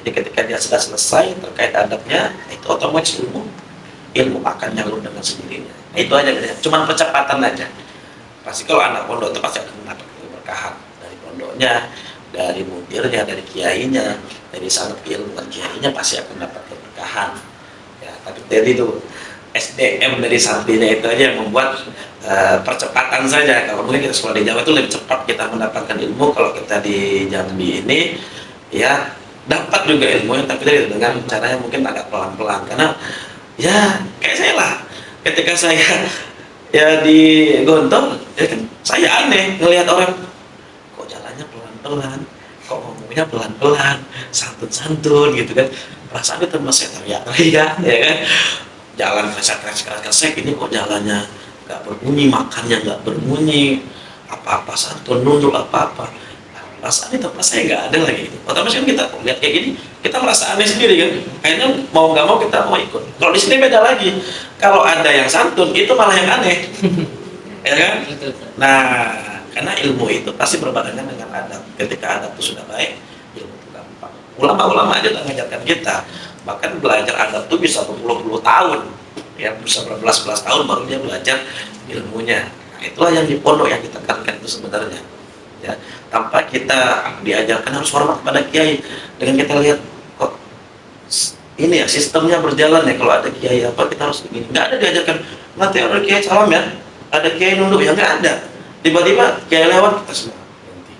[SPEAKER 2] Jadi ketika dia sudah selesai terkait adabnya, itu otomatis ilmu akan nyalur dengan sendirinya. Itu aja, cuma percepatan aja. Pasti kalau anak pondok itu pasti akan mendapat keberkahan dari pondoknya, dari mudirnya, dari kiainya, dari sanad keilmuan kiainya pasti akan dapat keberkahan. Ya, tapi tadi itu SDM dari santrinya itu aja yang membuat percepatan saja. Kalau mungkin kita sekolah di Jawa itu lebih cepat kita mendapatkan ilmu, kalau kita di Jambi ini ya dapat juga ilmunya, tapi dari dengan caranya mungkin agak pelan-pelan. Karena ya kayak saya lah, ketika saya ya di Gontor, ya kan saya aneh ngelihat orang kok jalannya pelan-pelan, kok ngomongnya pelan-pelan, santun-santun gitu kan. Perasaan itu masih teriak-teriak, ya kan. Jalan kesek-kesek ini kok jalannya nggak berbunyi, makannya nggak berbunyi, apa-apa santun, nunduk apa-apa. Perasaan itu pas saya nggak ada lagi. Otomatis kan kita lihat kayak gini, kita merasa aneh sendiri kan. Akhirnya mau nggak mau kita mau ikut. Kalau di sini beda lagi. Kalau ada yang santun, itu malah yang aneh, ya kan? Nah, karena ilmu itu pasti berbarengan dengan adab. Ketika adab itu sudah baik, ilmu itu gampang. Ulama-ulama aja udah mengajarkan kita. Bahkan belajar adab itu bisa berpuluh-puluh tahun, ya bisa berbelas-belas tahun baru dia belajar ilmunya. Nah, itulah yang di pondok yang kita tekankan itu sebenarnya. Ya, tanpa kita diajarkan harus hormat kepada kiai. Dengan kita lihat kok ini ya sistemnya berjalan ya, kalau ada kiai apa kita harus begini. Nggak ada diajarkan nanti ada kiai salam ya, ada kiai nunduk, ya nggak ada. Tiba-tiba kiai lewat kita semua berhenti.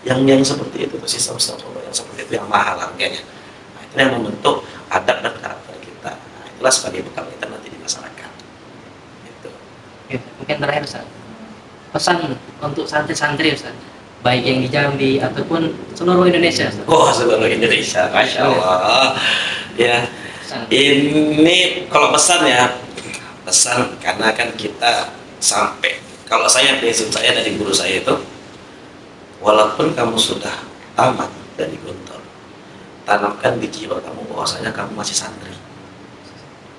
[SPEAKER 2] Ya, yang seperti itu sistem yang seperti itu yang mahal harganya. Nah, itu yang membentuk adab dan karakter kita. Nah, itulah sebagai bekal kita nanti di masyarakat. Itu.
[SPEAKER 1] Oke, mungkin terakhir Ustaz, pesan untuk santri-santri Ustaz, baik yang di Jambi ataupun seluruh Indonesia Ustaz.
[SPEAKER 2] Oh, seluruh Indonesia, Masya Allah. Ya,
[SPEAKER 1] Pesan.
[SPEAKER 2] ini kalau pesan ya, pesan karena kan kita sampai kalau saya, prinsip saya dari guru saya itu, walaupun kamu sudah tamat dari Guntur, tanamkan di jiwa kamu bahwasanya kamu masih santri.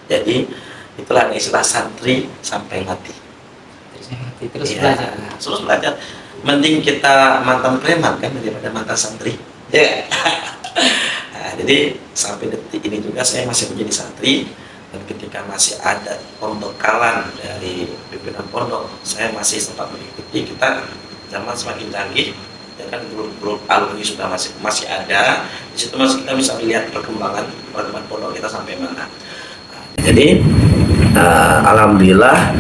[SPEAKER 2] Jadi itulah istilah santri sampai mati.
[SPEAKER 1] Terus
[SPEAKER 2] Iya,
[SPEAKER 1] belajar.
[SPEAKER 2] terus belajar. Mending kita mantan preman kan daripada mantan santri. Ya. Nah, jadi sampai detik ini juga saya masih menjadi santri, dan ketika masih ada pembekalan dari pimpinan pondok, saya masih sempat mengikuti. Kita zaman semakin canggih, ya kan, grup-grup alumni sudah masih ada. Di situ masih kita bisa melihat perkembangan pondok kita sampai mana. Jadi alhamdulillah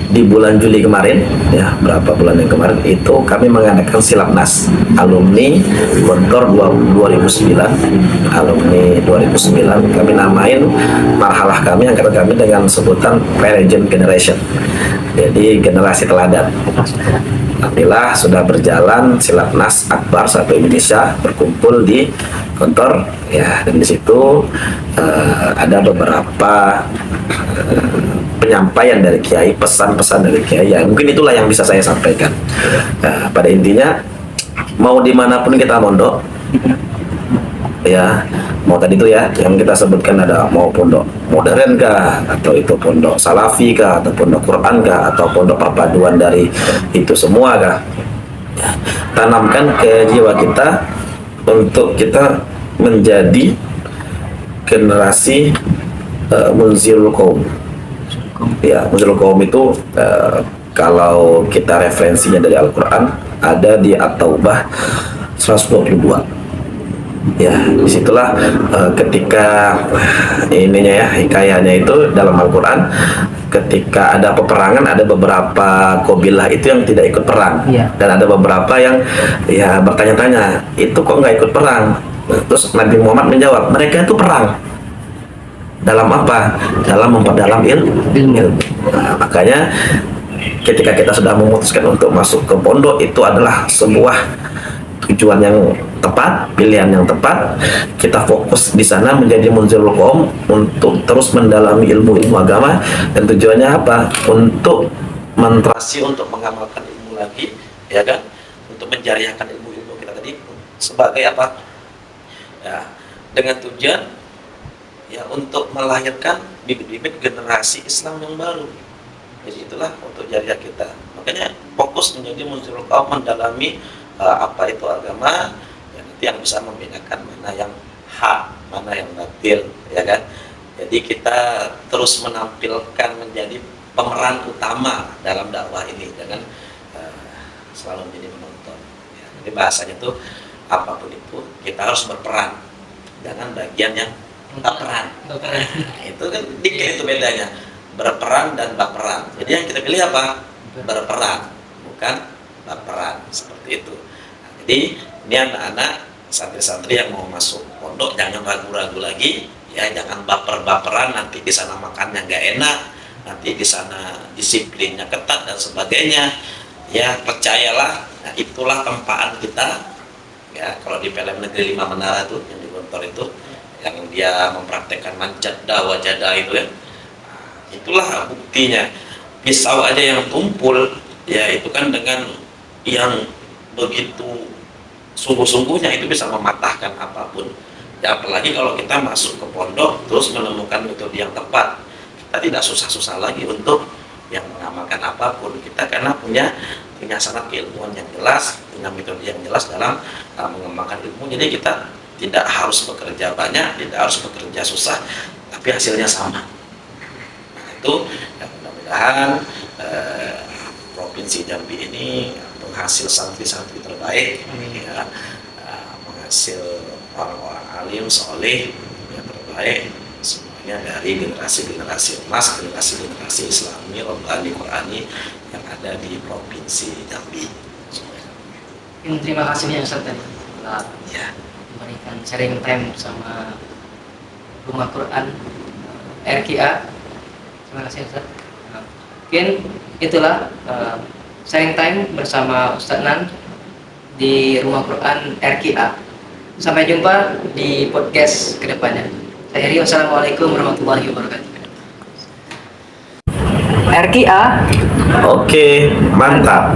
[SPEAKER 2] di bulan Juli kemarin, ya berapa bulan yang kemarin itu kami mengadakan Silapnas alumni Gontor 2009. Alumni 2009 kami namain marhalah kami, angkatan kami, dengan sebutan Pre-Legend Generation. Jadi generasi teladan. Alhamdulillah sudah berjalan Silapnas Akbar satu Indonesia berkumpul di Gontor, ya, dan di situ ada beberapa penyampaian dari kiai, pesan-pesan dari kiai, ya mungkin itulah yang bisa saya sampaikan. Pada intinya, mau dimanapun kita mondok, ya mau tadi itu ya yang kita sebutkan, ada mau pondok modern kah, atau itu pondok salafi kah, atau pondok Quran kah, atau pondok perpaduan dari itu semua kah, tanamkan ke jiwa kita untuk kita menjadi generasi munzirul qaum. Ya, munzirul qaum itu kalau kita referensinya dari Al-Quran ada di At-Taubah 122. Ya, disitulah ketika ininya ya, hikayahnya itu dalam Al-Quran, ketika ada peperangan, ada beberapa kabilah itu yang tidak ikut perang, dan ada beberapa yang ya bertanya-tanya, itu kok nggak ikut perang? Terus Nabi Muhammad menjawab, mereka itu perang dalam apa? Dalam memperdalam ilmu. Nah, makanya ketika kita sudah memutuskan untuk masuk ke pondok, itu adalah sebuah tujuan yang tepat, pilihan yang tepat. Kita fokus di sana menjadi munzirul qaum untuk terus mendalami ilmu agama, dan tujuannya apa? Untuk menterasi, untuk mengamalkan ilmu lagi, ya kan? Untuk menjariahkan ilmu kita tadi sebagai apa? Ya, dengan tujuan ya untuk melahirkan bibit-bibit generasi Islam yang baru. Jadi itulah untuk jariah kita. Makanya fokus menjadi munzirul qaum, mendalami apa itu agama, ya, nanti yang bisa membedakan mana yang hak, mana yang batil, ya kan. Jadi kita terus menampilkan menjadi pemeran utama dalam dakwah ini, dengan selalu menjadi penonton. Ya, jadi bahasanya tuh apapun itu kita harus berperan, jangan bagian yang baperan. Nah, itu kan dikit itu bedanya, berperan dan baperan. Jadi yang kita pilih apa? Berperan, bukan baperan, seperti itu. Nah, jadi ini anak-anak santri-santri yang mau masuk pondok, jangan ragu-ragu lagi, ya, jangan baper-baperan, nanti di sana makannya nggak enak, nanti di sana disiplinnya ketat dan sebagainya. Ya percayalah, nah, itulah tempaan kita. Ya, kalau di film Negeri 5 Menara tuh yang di Gontor itu, yang dia mempraktekkan manjada wajada itu ya, nah, itulah buktinya. Pisau aja yang tumpul, ya itu kan dengan yang begitu sungguh-sungguhnya itu bisa mematahkan apapun. Ya apalagi kalau kita masuk ke pondok terus menemukan metode yang tepat, kita tidak susah-susah lagi untuk yang mengamalkan apapun. Kita karena punya sangat keilmuan yang jelas, punya metode yang jelas dalam mengembangkan ilmu. Jadi kita tidak harus bekerja banyak, tidak harus bekerja susah, tapi hasilnya sama. Nah, itu ya, mudah-mudahan Provinsi Jambi ini penghasil santri-santri terbaik, ya, menghasil orang-orang alim, soleh yang terbaik, semuanya dari generasi-generasi emas, generasi-generasi Islami, Rabbani, Qurani yang ada di Provinsi Jambi.
[SPEAKER 1] Terima kasih ya Ustaz tadi telah memberikan sharing time bersama Rumah Quran RQA. Terima kasih Ustaz. Mungkin itulah sharing time bersama Ustaz Nan di Rumah Quran RQA. Sampai jumpa di podcast kedepannya. Saya Rio, assalamualaikum warahmatullahi wabarakatuh. RKA.
[SPEAKER 2] Oke, mantap.